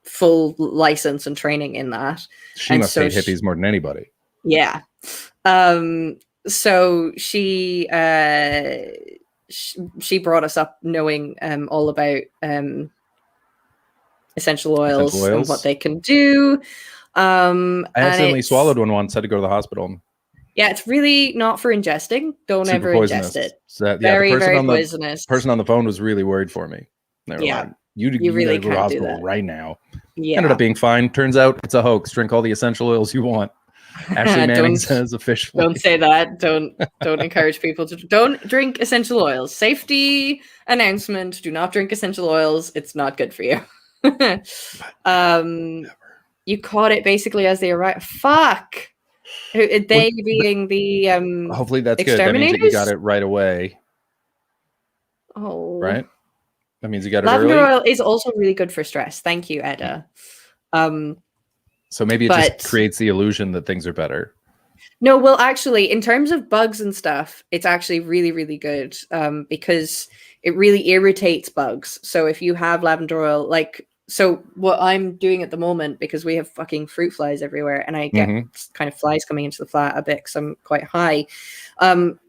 S4: full license and training in that.
S2: She
S4: And
S2: must
S4: so
S2: hate hippies more than anybody.
S4: Yeah. So she brought us up knowing all about essential oils and what they can do.
S2: I accidentally
S4: it's-
S2: swallowed one once. Had to go to the hospital.
S4: Yeah, it's really not for ingesting. Don't
S2: Super
S4: ever
S2: poisonous.
S4: ingest it.
S2: So that-
S4: Very,
S2: the person
S4: very
S2: on
S4: poisonous.
S2: the person on the phone was really worried for me. They were
S4: Yeah,
S2: like, "You
S4: really
S2: gotta go to the
S4: can't do
S2: hospital
S4: that.
S2: right now."
S4: Yeah.
S2: Ended up being fine. Turns out it's a hoax. Drink all the essential oils you want. Ashley Manning
S4: Don't-
S2: says officially.
S4: Don't say that. Don't encourage people to don't drink essential oils. Safety announcement: do not drink essential oils. It's not good for you. You caught it basically as they arrived. Fuck. They being the
S2: Hopefully that's good. That means that you got it right away,
S4: Oh,
S2: right? That means you got it
S4: lavender
S2: early.
S4: oil is also really good for stress. Thank you, Edda.
S2: So maybe it
S4: but-
S2: just creates the illusion that things are better.
S4: No, well, actually, in terms of bugs and stuff, it's actually really, really good because it really irritates bugs. So if you have lavender oil, so what I'm doing at the moment, because we have fucking fruit flies everywhere, and I get kind of flies coming into the flat a bit because I'm quite high,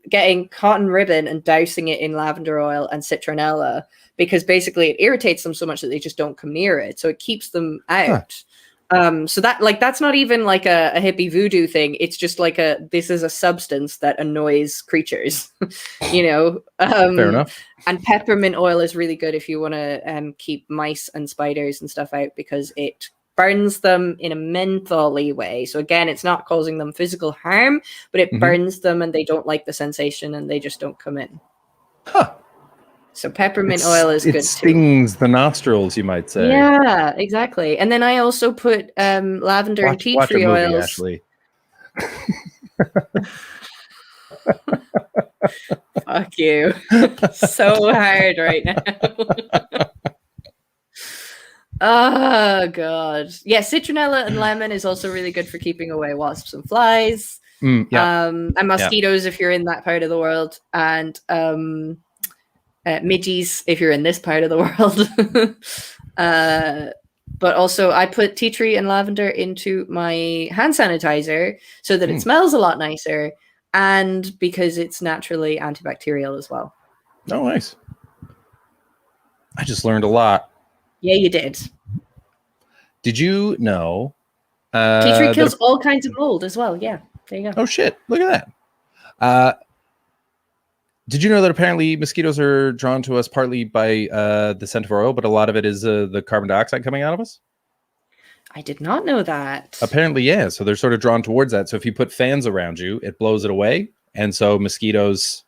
S4: getting cotton ribbon and dousing it in lavender oil and citronella, because basically it irritates them so much that they just don't come near it. So it keeps them out. So that that's not even like a hippie voodoo thing. It's just like this is a substance that annoys creatures, Fair
S2: enough.
S4: And peppermint oil is really good if you want to keep mice and spiders and stuff out, because it burns them in a mentholy way. So again, it's not causing them physical harm, but it burns them and they don't like the sensation and they just don't come in. So peppermint oil is good
S2: It stings the nostrils, you might say.
S4: Yeah, exactly. And then I also put lavender and tea
S2: Watch a
S4: tree
S2: movie,
S4: oils.
S2: Ashley.
S4: Fuck you. So hard right now. Oh god. Yeah, citronella and lemon is also really good for keeping away wasps and flies. And mosquitoes if you're in that part of the world, and midges if you're in this part of the world. But also I put tea tree and lavender into my hand sanitizer so that it smells a lot nicer, and because it's naturally antibacterial as well.
S2: Oh, nice. I just learned a lot.
S4: Yeah, you did.
S2: Did you know?
S4: Tea tree kills all kinds of mold as well. Yeah, there you go.
S2: Oh shit! Look at that. Did you know that apparently mosquitoes are drawn to us partly by the scent of our oil, but a lot of it is the carbon dioxide coming out of us?
S4: I did not know that.
S2: Apparently, yeah. So they're sort of drawn towards that. So if you put fans around you, it blows it away, and so mosquitoes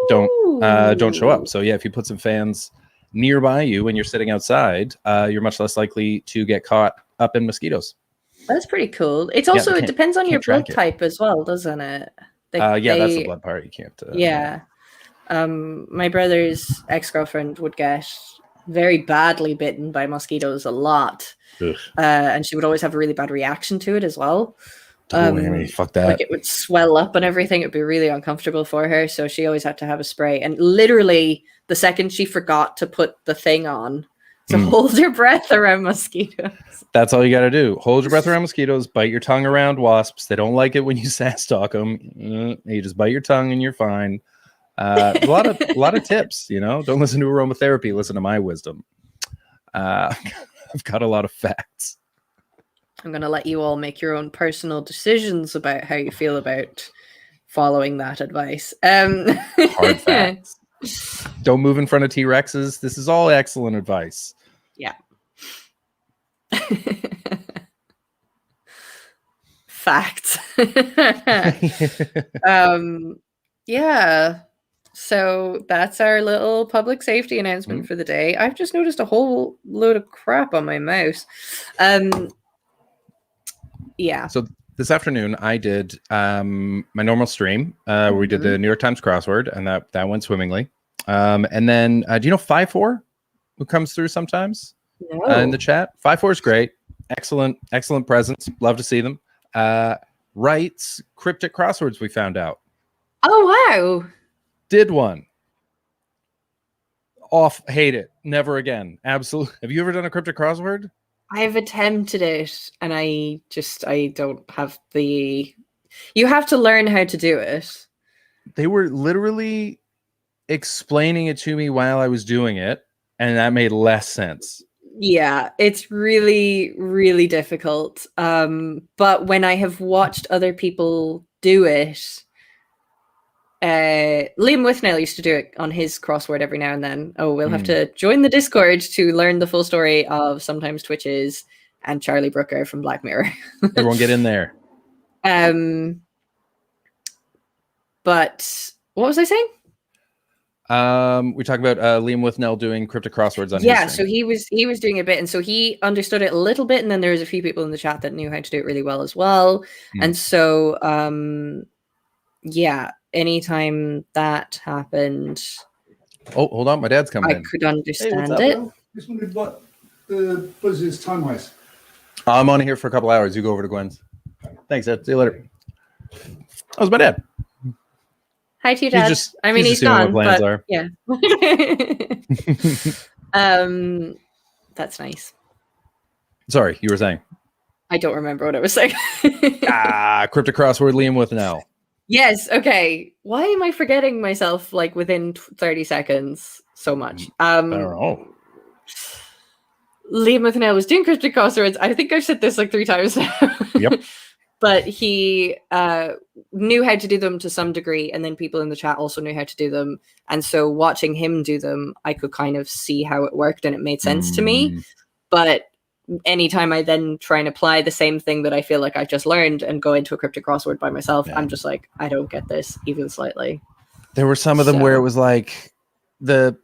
S2: don't show up. So yeah, if you put some fans nearby you when you're sitting outside, you're much less likely to get caught up in mosquitoes.
S4: That's pretty cool. It's also it depends on your blood
S2: track it.
S4: type as well, doesn't it?
S2: Yeah, that's the blood part. You can't.
S4: Yeah. My brother's ex-girlfriend would get very badly bitten by mosquitoes a lot. And she would always have a really bad reaction to it as well.
S2: Fuck that.
S4: Like it would swell up and everything. It'd be really uncomfortable for her. So she always had to have a spray. And literally the second she forgot to put the thing on to hold your breath around mosquitoes.
S2: That's all you got to do. Hold your breath around mosquitoes, bite your tongue around wasps. They don't like it when you sass talk them. You just bite your tongue and you're fine. A lot of tips, Don't listen to aromatherapy. Listen to my wisdom. I've got a lot of facts.
S4: I'm going to let you all make your own personal decisions about how you feel about following that advice.
S2: Hard facts. Don't move in front of T-Rexes. This is all excellent advice.
S4: Yeah. Facts. Yeah. So that's our little public safety announcement for the day. I've just noticed a whole load of crap on my mouse. Yeah.
S2: So this afternoon I did my normal stream where we did the New York Times crossword, and that went swimmingly. And then do you know 5-4 who comes through sometimes in the chat? 5-4 is great. Excellent presence. Love to see them. Writes cryptic crosswords, we found out.
S4: Oh, wow.
S2: Did one. Off, hate it. Never again. Absolutely. Have you ever done a cryptic crossword?
S4: I've attempted it and I don't have the. You have to learn how to do it.
S2: They were literally explaining it to me while I was doing it, and that made less sense.
S4: Yeah, it's really, really difficult. But when I have watched other people do it, Liam Withnell used to do it on his crossword every now and then. Oh, we'll have to join the Discord to learn the full story of Sometimes Twitches and Charlie Brooker from Black Mirror.
S2: Everyone get in there.
S4: But what was I saying?
S2: We talked about Liam Withnell doing cryptic crosswords on his
S4: Yeah,
S2: stream.
S4: so he was doing a bit, and so he understood it a little bit, and then there was a few people in the chat that knew how to do it really well as well. And so yeah, anytime that happened,
S2: oh, hold on, my dad's coming in.
S4: I could understand it.
S18: Just wondered what the buzz is time-wise.
S2: I'm on here for a couple hours. You go over to Gwen's. Thanks, Ed. See you later. That was my dad.
S4: Hi to your dad. He's gone, but yeah. That's nice.
S2: Sorry, you were saying.
S4: I don't remember what I was saying.
S2: Cryptic crossword, Liam Withnell.
S4: Yes. Okay. Why am I forgetting myself like within 30 seconds so much?
S2: I don't know.
S4: Liam Withnell was doing cryptic crosswords. I think I've said this like 3 times now.
S2: Yep.
S4: But he knew how to do them to some degree, and then people in the chat also knew how to do them. And so watching him do them, I could kind of see how it worked, and it made sense to me. But anytime I then try and apply the same thing that I feel like I've just learned and go into a cryptic crossword by myself, I'm just like, I don't get this even slightly.
S2: There were some of them where it was like the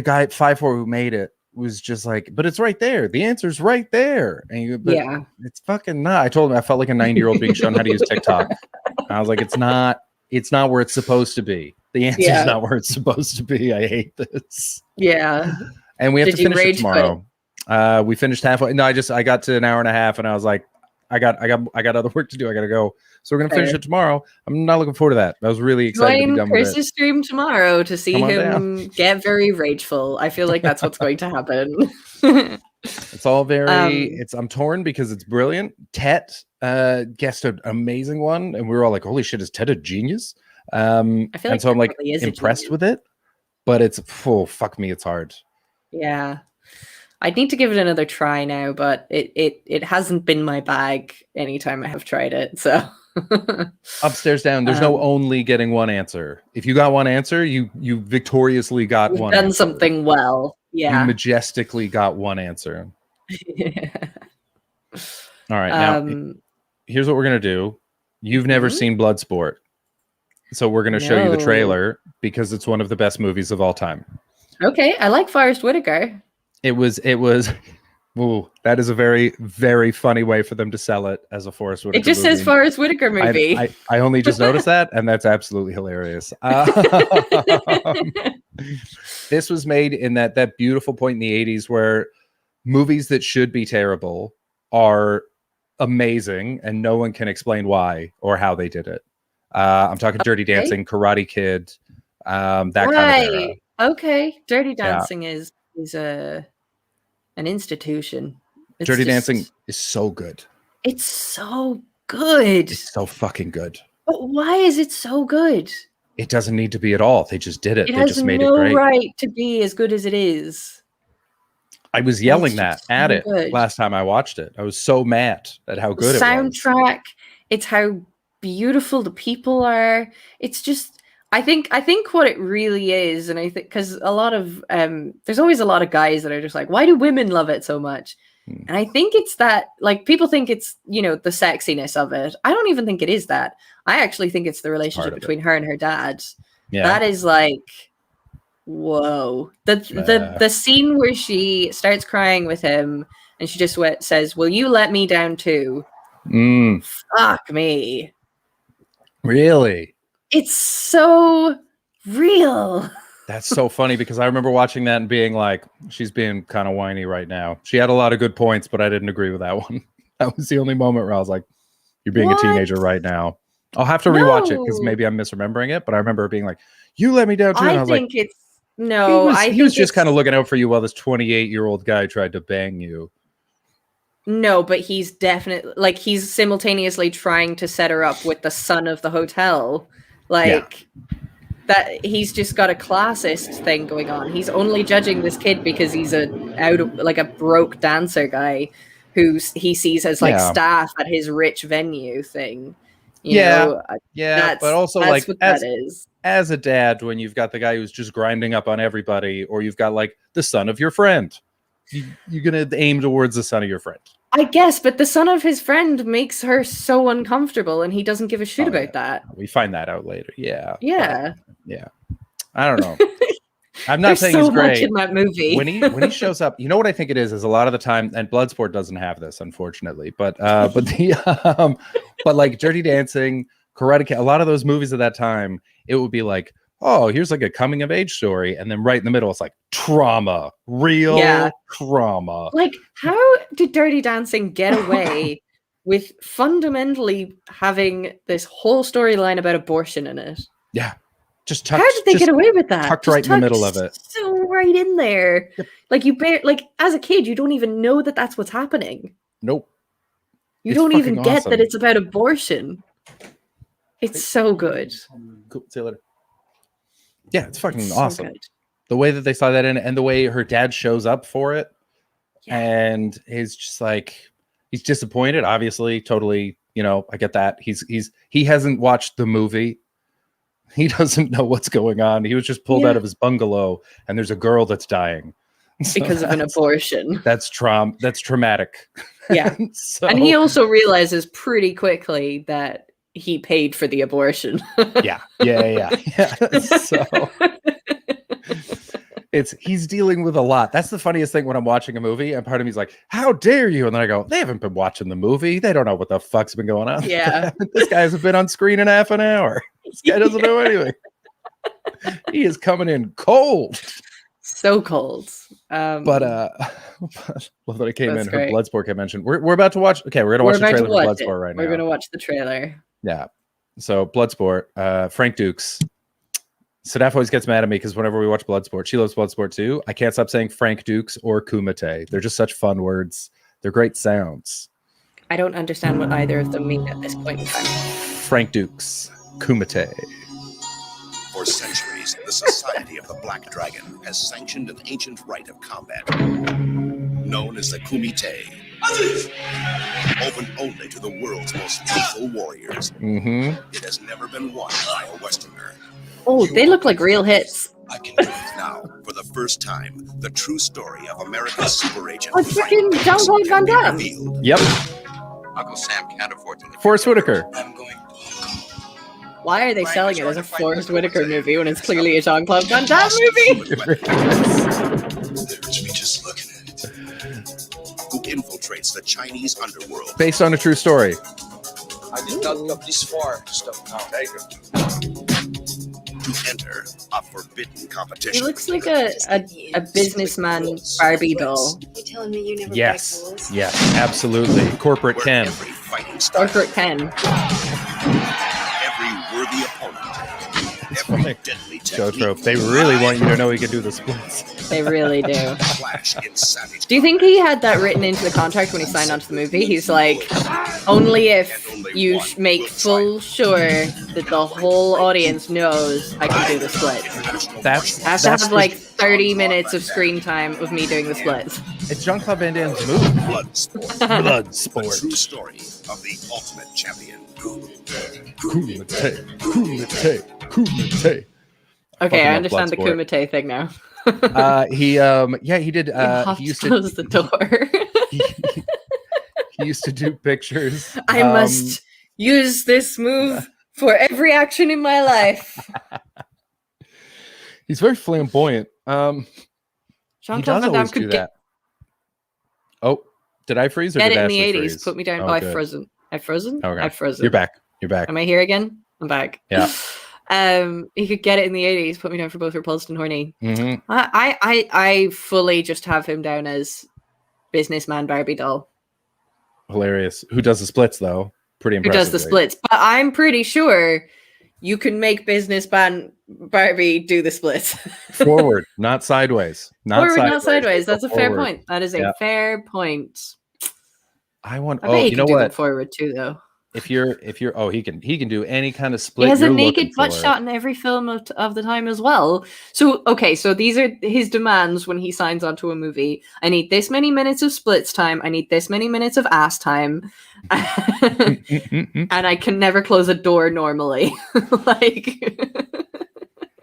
S2: guy at 5-4 who made it was just like, but it's right there. The answer's right there. And
S4: yeah,
S2: it's fucking not. I told him I felt like a 90-year-old being shown how to use TikTok. I was like, it's not where it's supposed to be. The answer's not where it's supposed to be. I hate this.
S4: Yeah.
S2: And we have to finish it tomorrow. We finished halfway. No, I got to an hour and a half and I was like, I got other work to do. I gotta go. So we're gonna finish it tomorrow. I'm not looking forward to that. I was really excited to be done with it.
S4: Chris's stream tomorrow to see him get very rageful. I feel like that's what's going to happen.
S2: It's all very. I'm torn because it's brilliant. Tet guessed an amazing one, and we were all like, "Holy shit, is Tet a genius?" I feel like so I'm like impressed with it, but it's fuck me, it's hard.
S4: Yeah. I'd need to give it another try now, but it hasn't been my bag anytime I have tried it. So
S2: upstairs down, there's no only getting one answer. If you got one answer, you victoriously got one.
S4: Done
S2: answer.
S4: Something well. Yeah.
S2: You majestically got one answer. All right. Now here's what we're gonna do. You've never seen Bloodsport. So we're gonna show you the trailer because it's one of the best movies of all time.
S4: Okay. I like Forrest Whitaker.
S2: It was ooh, that is a very, very funny way for them to sell it as a Forrest Whitaker
S4: It just
S2: movie.
S4: says Forrest Whitaker movie.
S2: I only just noticed that, and that's absolutely hilarious. This was made in that beautiful point in the 80s where movies that should be terrible are amazing, and no one can explain why or how they did it. I'm talking Dirty Dancing, Karate Kid, that kind of era.
S4: Okay. Dirty Dancing is an institution.
S2: Dirty Dancing is so good.
S4: It's so good.
S2: It's so fucking good.
S4: But why is it so good?
S2: It doesn't need to be at all. They just did it. They
S4: has
S2: just made
S4: no
S2: it great.
S4: right to be as good as it is.
S2: I was yelling that at it
S4: good.
S2: last time I watched it. I was so mad at how good it was.
S4: Soundtrack. It's how beautiful the people are. It's just. I think what it really is, and I think because a lot of there's always a lot of guys that are just like, why do women love it so much? And I think it's that, like, people think it's, the sexiness of it. I don't even think it is that. I actually think it's the relationship between her and her dad.
S2: Yeah.
S4: That is like, whoa. The scene where she starts crying with him and she just says, will you let me down too? Fuck me.
S2: Really?
S4: It's so real.
S2: That's so funny because I remember watching that and being like, she's being kind of whiny right now. She had a lot of good points, but I didn't agree with that one. That was the only moment where I was like, you're being a teenager right now. I'll have to rewatch it because maybe I'm misremembering it, but I remember it being like, you let me down too. And I was like, he was just kind of looking out for you while this 28-year-old guy tried to bang you.
S4: No, but he's definitely like he's simultaneously trying to set her up with the son of the hotel. Like that he's just got a classist thing going on. He's only judging this kid because he's a broke dancer guy who he sees as like staff at his rich venue thing. You know,
S2: but also
S4: that's
S2: like
S4: what that is.
S2: As a dad, when you've got the guy who's just grinding up on everybody, or you've got like the son of your friend, you're gonna aim towards the son of your friend.
S4: I guess, but the son of his friend makes her so uncomfortable, and he doesn't give a shit about that.
S2: We find that out later. Yeah.
S4: Yeah.
S2: Yeah. I don't know. I'm not saying he's great.
S4: Much in that movie.
S2: when he shows up, you know what I think it is a lot of the time, and Bloodsport doesn't have this, unfortunately, but like Dirty Dancing, Karate Kid, a lot of those movies at that time, it would be like, oh, here's like a coming of age story, and then right in the middle, it's like trauma, real trauma.
S4: Like, how did Dirty Dancing get away with fundamentally having this whole storyline about abortion in it?
S2: Yeah.
S4: How did they get away with that?
S2: Tucked right in the middle of it.
S4: So right in there. Yep. Like as a kid, you don't even know that that's what's happening.
S2: Nope.
S4: You don't even get that it's about abortion. It's so good.
S2: Cool. See you later. Yeah, it's fucking awesome. Good. The way that they saw that in, and the way her dad shows up for it, and he's just like, he's disappointed. Obviously, totally. You know, I get that. He hasn't watched the movie. He doesn't know what's going on. He was just pulled out of his bungalow, and there's a girl that's dying
S4: because of an abortion.
S2: That's traumatic.
S4: Yeah. And he also realizes pretty quickly that he paid for the abortion.
S2: Yeah. So he's dealing with a lot. That's the funniest thing when I'm watching a movie, and part of me's like, how dare you? And then I go, they haven't been watching the movie. They don't know what the fuck's been going on.
S4: Yeah.
S2: This guy hasn't been on screen in half an hour. This guy doesn't know anything. He is coming in cold.
S4: So cold.
S2: But love that it came in. Her Bloodsport came mentioned. We're about to watch. Okay, we're gonna watch the trailer for Bloodsport right now.
S4: We're gonna watch the trailer.
S2: Yeah. So Bloodsport, Frank Dukes. Sadaf always gets mad at me because whenever we watch Bloodsport, she loves Bloodsport too. I can't stop saying Frank Dukes or Kumite. They're just such fun words. They're great sounds.
S4: I don't understand what either of them mean at this point in time.
S2: Frank Dukes, Kumite.
S19: For centuries, the Society of the Black Dragon has sanctioned an ancient rite of combat known as the Kumite. Open only to the world's most lethal warriors.
S2: Mm-hmm.
S19: It has never been won by a Westerner.
S4: Oh, they look like real hits.
S19: I can tell you now, for the first time, the true story of America's super agent.
S4: Oh, it's freaking Jean-Claude Van Damme.
S2: Yep.
S19: Uncle Sam can't afford to live.
S2: Forrest Whitaker.
S4: Why are they selling it as a Forrest Whitaker movie when it's clearly a Jean-Claude Van Damme movie?
S19: There's me just looking at it. Who infiltrates the Chinese underworld?
S2: Based on a true story.
S20: I did not come this far to stop now. Take it.
S19: To enter a forbidden competition.
S4: He looks like a businessman Barbie doll.
S11: You telling me you never
S2: Yes, absolutely. Corporate Ken.
S4: Corporate Ken.
S19: Every worthy opponent. Every deadly
S2: Joe, they really want you to know he can do the splits.
S4: They really do. Do you think he had that written into the contract when he signed on to the movie? He's like, only if you make full sure that the whole audience knows I can do the splits. I have to have like 30 minutes of screen time of me doing the splits.
S2: It's Jean-Claude Van Damme's movie. Bloodsport.
S19: The true story of the ultimate champion.
S2: Kumite.
S4: Okay, I understand the Kumite thing now.
S2: He did. He used to
S4: close the door.
S2: he used to do pictures.
S4: I must use this move for every action in my life.
S2: He's very flamboyant.
S4: Jean-Claude Van Damme could get.
S2: Oh, did I freeze? Or
S4: Get
S2: did
S4: it in the
S2: Ashley
S4: 80s.
S2: freeze?
S4: Put me down.
S2: Oh,
S4: I've
S2: good.
S4: frozen. I've frozen.
S2: Okay.
S4: I've frozen.
S2: You're back.
S4: Am I here again? I'm back.
S2: Yeah.
S4: He could get it in the 80s. Put me down for both repulsed and horny.
S12: Mhm.
S4: I fully just have him down as businessman Barbie doll.
S12: Hilarious. Who does the splits though? Pretty
S4: Who
S12: impressive.
S4: does the splits? But I'm pretty sure you can make businessman Barbie do the splits.
S12: Forward, not sideways.
S4: Forward, not sideways. That's a fair
S12: Forward.
S4: point. That is a
S12: Yeah.
S4: fair point.
S12: I want.
S4: I bet he
S12: you
S4: can
S12: know
S4: do them
S12: what?
S4: forward too, though.
S12: If you're, he can do any kind of split.
S4: He has a
S12: you're
S4: naked
S12: looking
S4: butt
S12: for.
S4: shot in every film of the time as well. So, okay, so these are his demands when he signs onto a movie. I need this many minutes of splits time. I need this many minutes of ass time. And I can never close a door normally.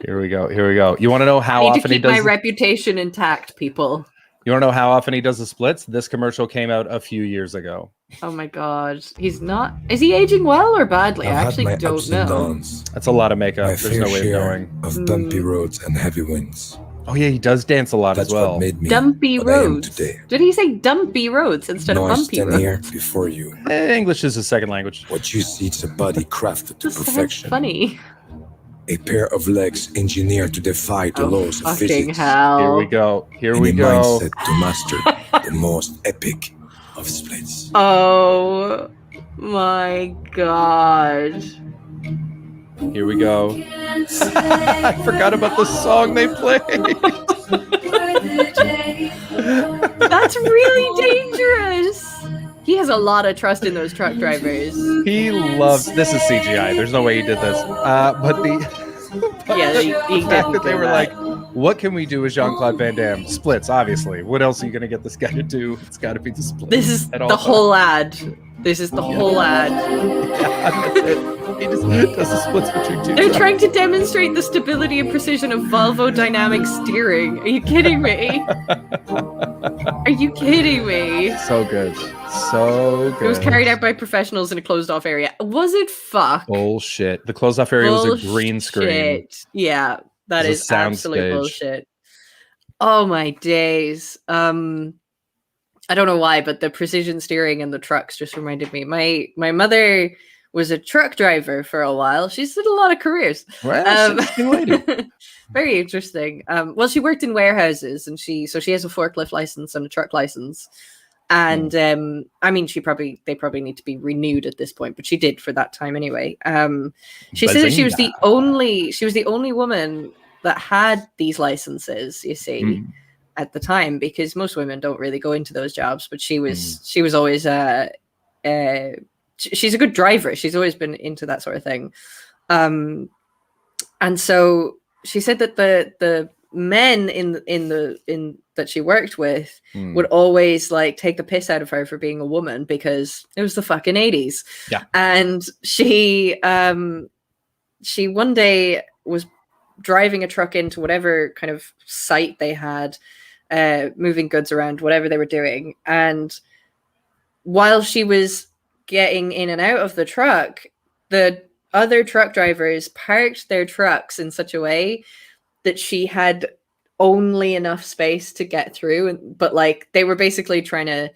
S12: Here we go. Here we go. You want to know
S4: I
S12: how
S4: need to
S12: often he
S4: keep my
S12: does?
S4: reputation intact, people.
S12: You want to know how often he does the splits? This commercial came out a few years ago.
S4: Oh my god. He's not. Is he aging well or badly? I
S21: I've had
S4: actually
S21: my
S4: don't
S21: ups and
S4: know.
S21: downs,
S12: That's a lot of makeup.
S21: my
S12: There's
S21: fair
S12: no way of
S21: share
S12: knowing.
S21: of bumpy roads and heavy winds.
S12: Oh yeah, he does dance a lot
S21: That's
S12: as well.
S21: what made me
S4: Dumpy
S21: what I am
S4: roads.
S21: today.
S4: Did he say dumpy roads instead
S21: Now
S4: of
S21: I
S4: bumpy
S21: stand
S4: roads?
S21: here before you.
S12: English is his second language.
S21: What you see is a body crafted to
S4: This sounds
S21: perfection.
S4: funny.
S21: A pair of legs engineered to defy the laws of
S4: Fucking
S21: physics.
S4: hell.
S12: Here we go. Here
S21: And
S12: we
S21: a
S12: go.
S21: mindset to master the most epic of splits.
S4: Oh my god.
S12: Here we go. I forgot about the song they played.
S4: That's really dangerous. He has a lot of trust in those truck drivers.
S12: He loves. This is CGI. There's no way he did this. But the.
S4: Yeah, he
S12: fact
S4: didn't
S12: that they
S4: do
S12: were
S4: that.
S12: like, what can we do with Jean-Claude Van Damme? Splits, obviously. What else are you going to get this guy to do? It's got to be the splits.
S4: This is
S12: at all
S4: the
S12: times.
S4: whole ad. This is the whole ad.
S12: Yeah, that's it. He just does the splits between two.
S4: They're
S12: trucks.
S4: trying to demonstrate the stability and precision of Volvo dynamic steering. Are you kidding me? Are you kidding me?
S12: So good. So good.
S4: It was carried out by professionals in a closed off area. Was it fuck?
S12: Bullshit. The closed off area was a green screen.
S4: Bullshit. Yeah, that
S12: It was
S4: is
S12: a sound
S4: absolute
S12: stage.
S4: bullshit. Oh my days. I don't know why, but the precision steering and the trucks just reminded me. My mother was a truck driver for a while. She's did a lot of careers.
S12: Well, interesting lady.
S4: Very interesting. Well, she worked in warehouses, and she has a forklift license and a truck license. And I mean, they probably need to be renewed at this point, but she did for that time anyway. She said that she was the only woman that had these licenses. You see. At the time, because most women don't really go into those jobs, but she was always she's a good driver. She's always been into that sort of thing. And so she said that the men in that she worked with would always like take the piss out of her for being a woman because it was the fucking 80s.
S12: Yeah.
S4: And she one day was driving a truck into whatever kind of site they had, moving goods around, whatever they were doing. And while she was getting in and out of the truck, the other truck drivers parked their trucks in such a way that she had only enough space to get through. But like they were basically trying to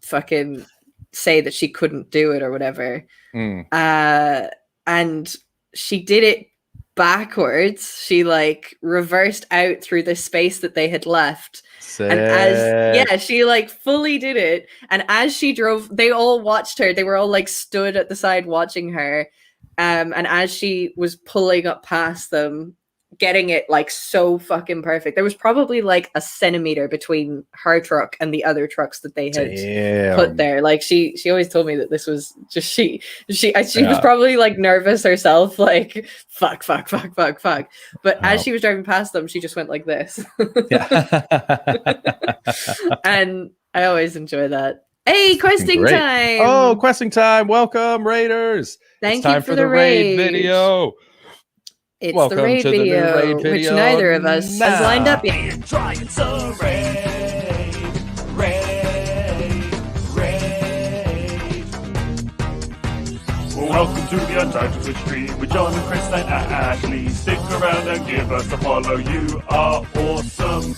S4: fucking say that she couldn't do it or whatever. And she did it backwards. She like reversed out through the space that they had left. And she like fully did it. And as she drove, they all watched her. They were all like stood at the side watching her. And as she was pulling up past them, getting it like so fucking perfect. There was probably like a centimeter between her truck and the other trucks that they had put there. Like she always told me that this was just she was probably like nervous herself, like fuck. But as she was driving past them, she just went like this. And I always enjoy that. Hey, questing
S12: Great.
S4: time!
S12: Oh, questing time! Welcome, Raiders!
S4: Thank
S12: it's time
S4: you for
S12: the
S4: the
S12: raid
S4: raid.
S12: video.
S4: It's
S12: Welcome
S4: the raid
S12: to the new
S4: video,
S12: raid
S4: which
S12: video
S4: neither of us has lined up yet.
S17: Trying some raid. Welcome to the Untitled Twitch stream with John and Chris and Ashley. Stick around and give us a follow. You are awesome.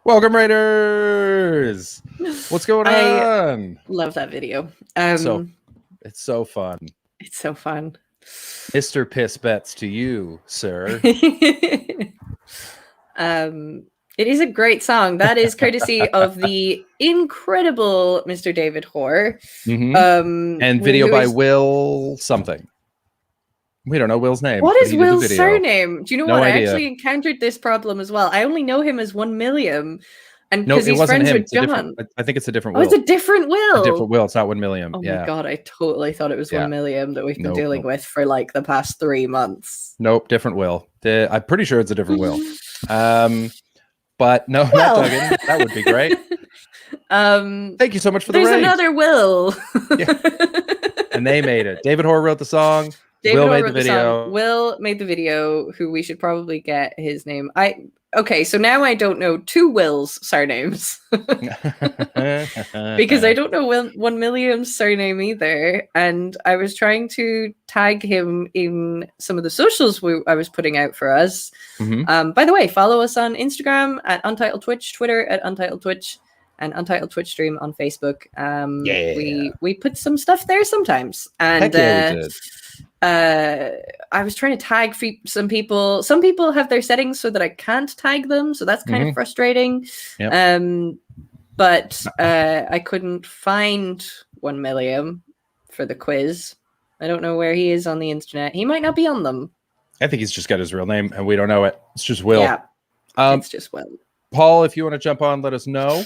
S12: Welcome, Raiders! What's going on?
S4: Love that video.
S12: It's so fun.
S4: It's so fun.
S12: Mr. Piss Bets to you, sir.
S4: It is a great song. That is courtesy of the incredible Mr. David Hoare.
S12: Mhm. And video
S4: who
S12: by
S4: is-
S12: Will something. We don't know Will's name.
S4: What
S12: but
S4: is
S12: he did the
S4: Will's
S12: video.
S4: surname? Do you know
S12: No
S4: what?
S12: idea.
S4: I actually encountered this problem as well. I only know him as 1 Million. And
S12: No,
S4: because
S12: it
S4: he's
S12: wasn't
S4: friends
S12: him.
S4: with
S12: It's a
S4: John.
S12: different. I think it's a different
S4: Oh,
S12: Will.
S4: it's a different Will.
S12: A different Will. It's not 1 million.
S4: Oh
S12: yeah.
S4: my god, I totally thought it was
S12: Yeah.
S4: 1 Million that we've been
S12: Nope,
S4: dealing
S12: nope.
S4: with for like the past 3 months.
S12: Nope, different Will. I'm pretty sure it's a different Will. But no,
S4: Well.
S12: not Duggan. That would be great. Thank you so much for the
S4: There's
S12: raid.
S4: another Will.
S12: And they made it. David Hoare wrote the song.
S4: David
S12: Will
S4: Hoare
S12: made the
S4: wrote the
S12: video.
S4: song. Will made the video, who we should probably get his name. Okay, so now I don't know 2 Will's surnames. Because I don't know 1 Million's surname either. And I was trying to tag him in some of the socials I was putting out for us.
S12: Mhm.
S4: By the way, follow us on Instagram at Untitled Twitch, Twitter at Untitled Twitch, and Untitled Twitch Stream on Facebook. We put some stuff there sometimes. And
S12: Heck yeah, we did.
S4: I was trying to tag some people. Some people have their settings so that I can't tag them, so that's kind of frustrating.
S12: Yep.
S4: But I couldn't find 1 Million for the quiz. I don't know where he is on the internet. He might not be on them.
S12: I think he's just got his real name and we don't know it. It's just Will.
S4: Yeah, it's just Will.
S12: Paul, if you want to jump on, let us know.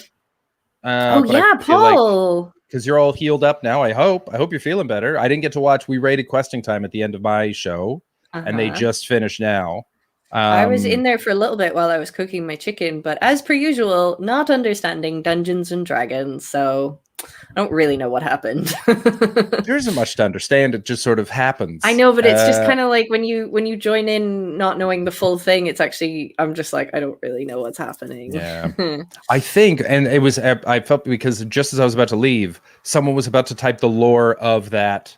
S4: Oh yeah, Paul.
S12: Because you're all healed up now. I hope you're feeling better. I didn't get to watch. We rated Questing Time at the end of my show, and they just finished now.
S4: I was in there for a little bit while I was cooking my chicken, but as per usual, not understanding Dungeons and Dragons, so I don't really know what happened.
S12: There isn't much to understand. It just sort of happens.
S4: I know, but it's just kind of like when you join in not knowing the full thing, it's actually, I'm just like, I don't really know what's happening.
S12: Yeah. I think, and it was, I felt, because just as I was about to leave, someone was about to type the lore of that.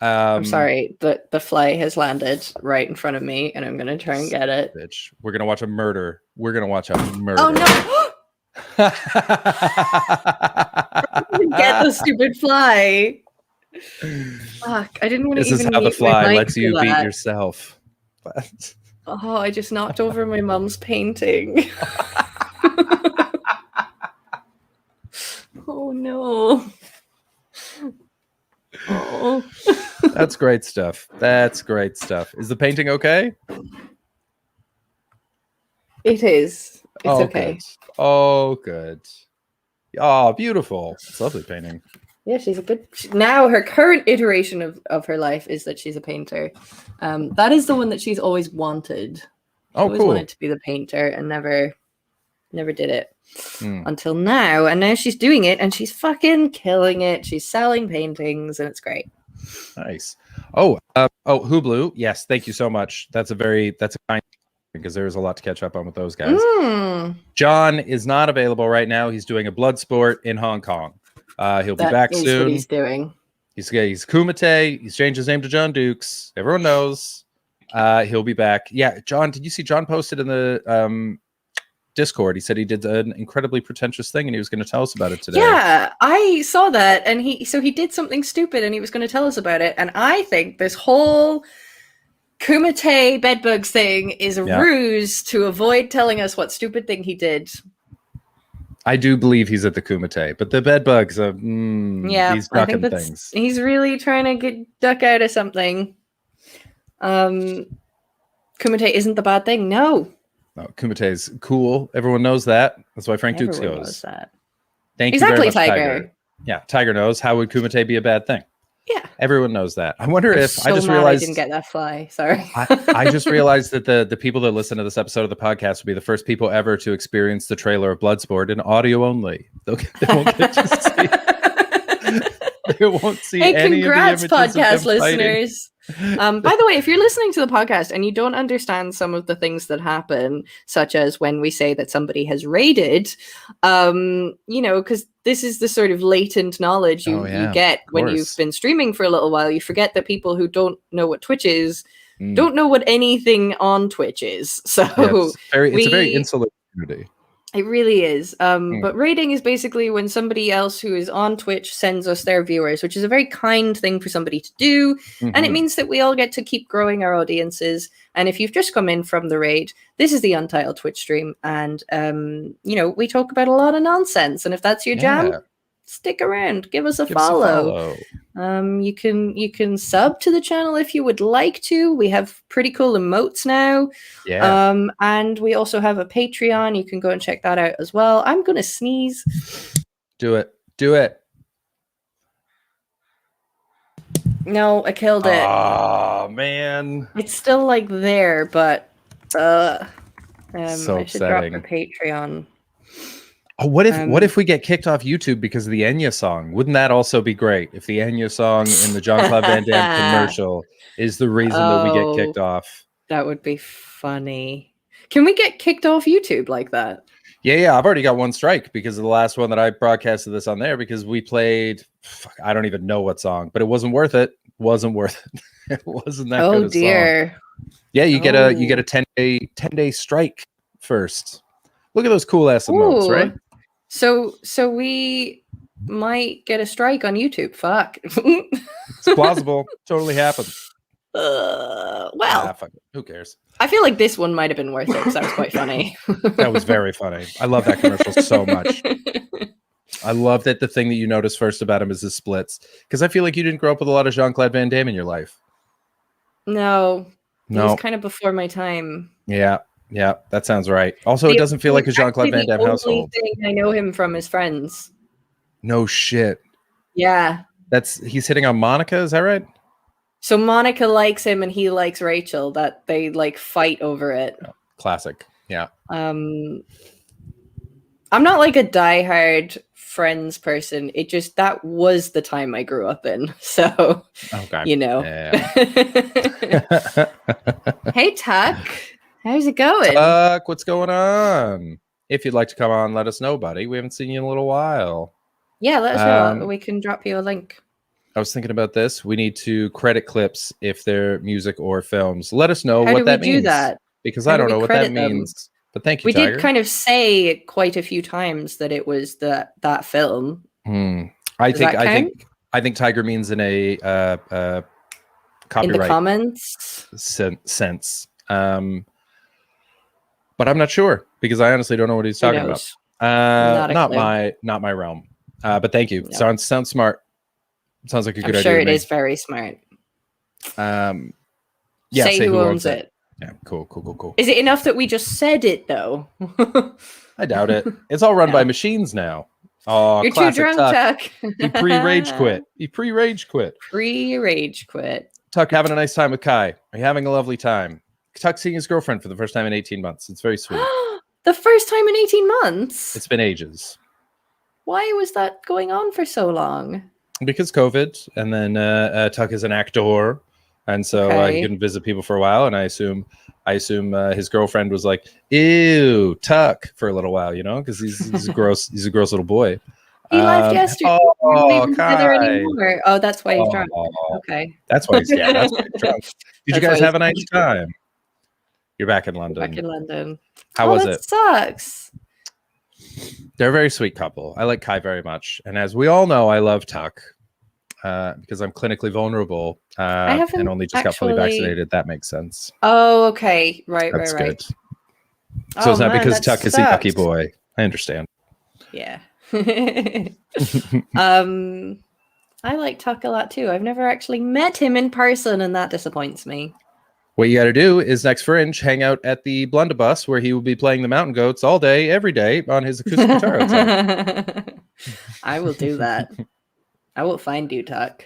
S4: I'm sorry, the fly has landed right in front of me, and I'm gonna try and get it.
S12: Bitch, we're gonna watch a murder. We're gonna watch a murder.
S4: Oh no! Get the stupid fly. Fuck! I didn't want to.
S12: This is how the fly lets you beat yourself.
S4: Oh, I just knocked over my mom's painting. Oh no. Oh.
S12: That's great stuff. That's great stuff. Is the painting okay?
S4: It is. It's okay.
S12: Good. Oh, good. Oh, beautiful. It's a lovely painting.
S4: Yeah, she's a good. Now her current iteration of her life is that she's a painter. That is the one that she's always wanted.
S12: Oh,
S4: always
S12: cool.
S4: wanted to be the painter and never did it until now. And now she's doing it, and she's fucking killing it. She's selling paintings, and it's great.
S12: Nice. Oh, Hublu. Yes, thank you so much. That's a kind, because there's a lot to catch up on with those guys. John is not available right now. He's doing a blood sport in Hong Kong. He'll be back
S4: is
S12: soon.
S4: what he's doing.
S12: He's Kumite. He's changed his name to John Dukes. Everyone knows. He'll be back. Yeah, John. Did you see John posted in the Discord? He said he did an incredibly pretentious thing, and he was going to tell us about it today.
S4: Yeah, I saw that, and he did something stupid, and he was going to tell us about it. And I think this whole Kumite bedbugs thing is a ruse to avoid telling us what stupid thing he did.
S12: I do believe he's at the Kumite, but the bedbugs are he's
S4: I
S12: ducking
S4: think
S12: things.
S4: He's really trying to duck out of something. Kumite isn't the bad thing. No.
S12: No, Kumite is cool. Everyone knows that. That's why Frank Dukes
S4: Everyone
S12: goes.
S4: knows that.
S12: Thank
S4: Exactly,
S12: you very much,
S4: Tiger.
S12: Yeah, Tiger knows. How would Kumite be a bad thing?
S4: Yeah.
S12: Everyone knows that. I wonder
S4: I'm
S12: if
S4: so
S12: I just
S4: mad
S12: realized
S4: I didn't get that fly. Sorry.
S12: I just realized that the people that listen to this episode of the podcast will be the first people ever to experience the trailer of Bloodsport in audio only. They won't get to see. They won't see
S4: Hey,
S12: any
S4: congrats,
S12: of the images
S4: podcast
S12: of them fighting.
S4: listeners. By the way, if you're listening to the podcast and you don't understand some of the things that happen, such as when we say that somebody has raided, because this is the sort of latent knowledge you get when you've been streaming for a little while. You forget that people who don't know what Twitch is don't know what anything on Twitch is. So
S12: Yeah, it's a very insular community.
S4: It really is. But rating is basically when somebody else who is on Twitch sends us their viewers, which is a very kind thing for somebody to do. And it
S12: Mhm.
S4: means that we all get to keep growing our audiences. And if you've just come in from the raid, this is the Untitled Twitch stream. And, we talk about a lot of nonsense. And if that's your jam,
S12: Yeah.
S4: stick around. Give us a
S12: Give us a
S4: follow.
S12: follow.
S4: You can sub to the channel if you would like to. We have pretty cool emotes now.
S12: Yeah.
S4: And we also have a Patreon. You can go and check that out as well. I'm gonna sneeze.
S12: Do it. Do it.
S4: No, I killed it.
S12: Oh man.
S4: It's still like there, but
S12: So
S4: I should drop the
S12: upsetting.
S4: Patreon.
S12: Oh, what if we get kicked off YouTube because of the Enya song? Wouldn't that also be great? If the Enya song in the Jean-Claude Van Damme commercial is the reason that we get kicked off.
S4: That would be funny. Can we get kicked off YouTube like that?
S12: Yeah, I've already got one strike because of the last one that I broadcasted this on there because we played I don't even know what song, but it wasn't worth it. Wasn't worth it. It wasn't that good
S4: Oh
S12: a
S4: dear.
S12: song. Yeah, you get a 10-day strike first. Look at those cool ass emotes,
S4: Ooh.
S12: right?
S4: So we might get a strike on YouTube. Fuck.
S12: It's plausible. Totally happens.
S4: Well,
S12: fuck it. Who cares?
S4: I feel like this one might have been worth it because that was quite funny.
S12: That was very funny. I love that commercial so much. I love that the thing that you notice first about him is his splits. Because I feel like you didn't grow up with a lot of Jean-Claude Van Damme in your life.
S4: No. It
S12: No.
S4: was kind of before my time.
S12: Yeah, that sounds right. Also, it doesn't feel like a Jean-Claude Van Damme household.
S4: The only thing I know him from is Friends.
S12: No shit.
S4: Yeah.
S12: He's hitting on Monica, is that right?
S4: So Monica likes him and he likes Rachel, that they like fight over it.
S12: Classic. Yeah.
S4: I'm not like a diehard Friends person. It just that was the time I grew up in. So
S12: Okay.
S4: Hey Tuck. How's it going?
S12: Tuck, what's going on? If you'd like to come on, let us know, buddy. We haven't seen you in a little while.
S4: Yeah, let us know. We can drop you a link.
S12: I was thinking about this. We need to credit clips if they're music or films. Let us know
S4: How
S12: what
S4: do
S12: that
S4: we do
S12: means.
S4: that?
S12: Because
S4: How
S12: I
S4: do
S12: don't
S4: we
S12: know what that
S4: credit them?
S12: means. But thank you,
S4: We
S12: Tiger.
S4: did kind of say quite a few times that it was that film.
S12: I
S4: Does that count?
S12: think Tiger means in a copyright
S4: In the comments.
S12: sense. But I'm not sure because I honestly don't know what he's
S4: Who
S12: talking about.
S4: knows? Not a clue.
S12: Not my realm. But thank you.
S4: No.
S12: Sounds smart. Sounds like a good
S4: I'm
S12: idea.
S4: sure
S12: to
S4: it
S12: me.
S4: is very smart.
S12: Yeah,
S4: say who owns it.
S12: Yeah, cool.
S4: Is it enough that we just said it though?
S12: I doubt it. It's all run by machines now. Oh,
S4: You're too
S12: classic
S4: drunk,
S12: Tuck.
S4: Tuck.
S12: He pre-rage quit.
S4: Pre-rage quit.
S12: Tuck having a nice time with Kai. Are you having a lovely time? Tuck seeing his girlfriend for the first time in 18 months. It's very sweet.
S4: The first time in 18 months?
S12: It's been ages.
S4: Why was that going on for so long?
S12: Because COVID, and then Tuck is an actor, and so
S4: Okay.
S12: he couldn't visit people for a while. And I assume his girlfriend was like, "Ew, Tuck," for a little while, because he's a gross little boy.
S4: He left yesterday. We're not even together
S12: Kai.
S4: anymore. Oh, that's why he's drunk.
S12: Oh.
S4: Okay.
S12: That's why he's drunk. Did you
S4: That's
S12: guys
S4: why
S12: have a
S4: he's
S12: nice time? You're back in London.
S4: Back in London.
S12: How was
S4: that
S12: it?
S4: Sucks.
S12: They're a very sweet couple. I like Kai very much, and as we all know, I love Tuck because I'm clinically vulnerable
S4: haven't
S12: and only just got fully
S4: actually-
S12: vaccinated. That makes sense.
S4: Oh, okay. Right.
S12: That's
S4: Right.
S12: good. So it's not
S4: man,
S12: because
S4: that
S12: Tuck is a yucky
S4: sucks.
S12: boy. I understand.
S4: Yeah. I like Tuck a lot too. I've never actually met him in person, and that disappoints me.
S12: What you got to do is next Fringe, hang out at the Blunderbuss where he will be playing the Mountain Goats all day, every day on his acoustic guitar outside.
S4: I will do that. I will find you, Tuck.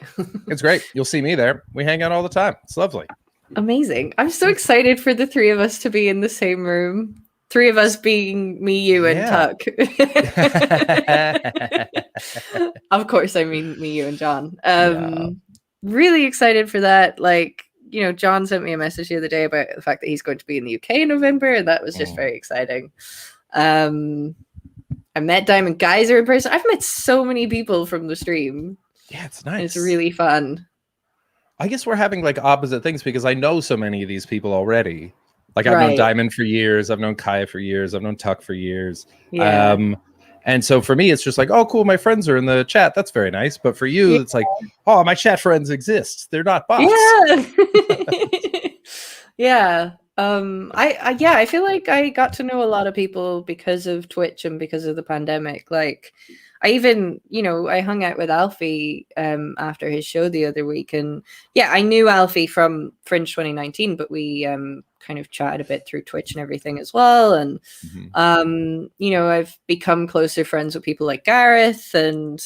S12: It's great. You'll see me there. We hang out all the time. It's lovely.
S4: Amazing. I'm so excited for the three of us to be in the same room. Three of us being me, you, and Tuck. Of course, I mean me, you, and John. Really excited for that. Like, John sent me a message the other day about the fact that he's going to be in the UK in November, and that was just very exciting. I met Diamond Geyser in person. I've met so many people from the stream.
S12: Yeah, it's nice.
S4: It's really fun.
S12: I guess we're having like opposite things because I know so many of these people already. Like I've known
S4: Right.
S12: Diamond for years, I've known Kaya for years, I've known Tuck for years.
S4: Yeah.
S12: And so for me, it's just like, oh, cool, my friends are in the chat. That's very nice. But for you, it's like, oh, my chat friends exist. They're not bots.
S4: Yeah. Yeah. I feel like I got to know a lot of people because of Twitch and because of the pandemic. Like I even, I hung out with Alfie after his show the other week, and yeah, I knew Alfie from Fringe 2019, but we kind of chatted a bit through Twitch and everything as well. And I've become closer friends with people like Gareth, and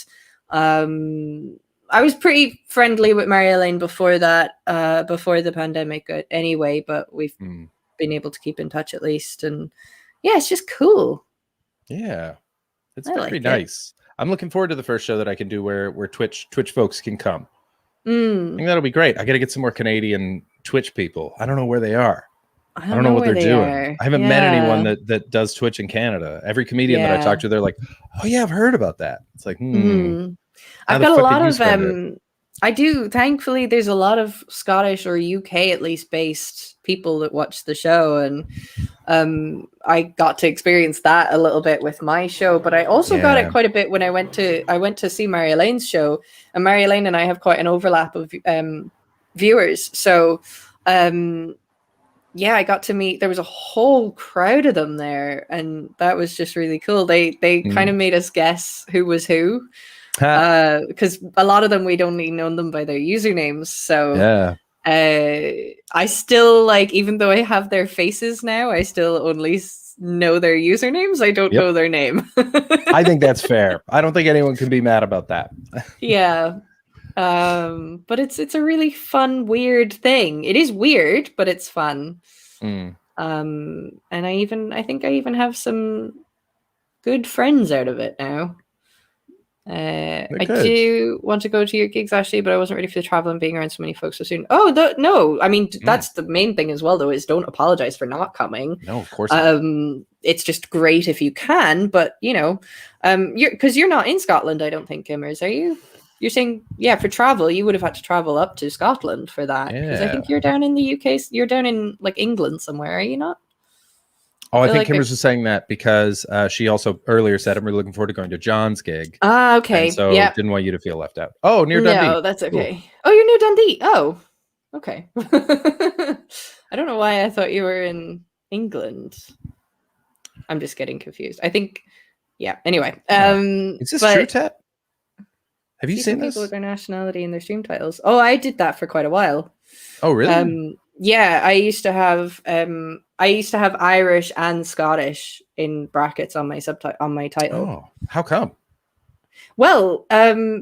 S4: I was pretty friendly with Mary Elaine before that, before the pandemic anyway, but we've been able to keep in touch at least. And yeah, it's just cool.
S12: Yeah. It's
S4: I
S12: very
S4: like it.
S12: nice. I'm looking forward to the first show that I can do where Twitch folks can come. I
S4: Mm.
S12: think that'll be great. I got to get some more Canadian Twitch people. I don't know where they are.
S4: I
S12: I don't know what
S4: where
S12: they're
S4: they
S12: doing.
S4: are.
S12: I haven't met anyone
S4: Yeah.
S12: that does Twitch in Canada. Every comedian that I
S4: Yeah.
S12: talk to, they're like, "Oh yeah, I've heard about that." It's like,
S4: Mhm.
S12: how
S4: I've
S12: the
S4: got a
S12: fuck
S4: lot
S12: did you
S4: of
S12: spend it?
S4: I do, thankfully there's a lot of Scottish or UK at least based people that watch the show, and I got to experience that a little bit with my show, but I also got it
S12: Yeah.
S4: quite a bit when I went to see Mary Elaine's show, and Mary Elaine and I have quite an overlap of viewers. So yeah, I got to meet, there was a whole crowd of them there, and that was just really cool. They kind of made us guess who was who, because a lot of them we'd only known them by their usernames. So
S12: Yeah.
S4: I still, like, even though I have their faces now, I still only know their usernames. I don't
S12: Yep.
S4: know their name.
S12: I think that's fair. I don't think anyone can be mad about that.
S4: Yeah. But it's a really fun, weird thing. It is weird, but it's fun.
S12: Mm.
S4: And I think I even have some good friends out of it now. I
S12: good.
S4: do want to go to your gigs, Ashley, but I wasn't ready for the travel and being around so many folks so soon. Oh, no. I mean, that's the main thing as well, though, is don't apologize for not coming.
S12: No, of course not.
S4: It's just great if you can, but because you're not in Scotland, I don't think, Gimmers, are you? You're saying, yeah, for travel, you would have had to travel up to Scotland for that. Because I think
S12: Yeah.
S4: you're down in the UK, you're down in like England somewhere, are you not?
S12: Oh, I
S4: feel
S12: think
S4: like
S12: Kimmers was saying that because she also earlier said, I'm really looking forward to going to John's gig.
S4: Ah, okay.
S12: And so
S4: Yeah.
S12: didn't want you to feel left out. Oh, near Dundee.
S4: No, that's
S12: Cool.
S4: okay. Oh, you're near Dundee. Oh, okay. I don't know why I thought you were in England. I'm just getting confused. I think, yeah. Anyway,
S12: Is this
S4: but
S12: true, Ted? Have you
S4: see
S12: seen
S4: some
S12: this?
S4: people with their nationality in their stream titles? Oh, I did that for quite a while.
S12: Oh, really?
S4: Yeah, I used to have Irish and Scottish in brackets on my on my title.
S12: Oh, how come?
S4: Well,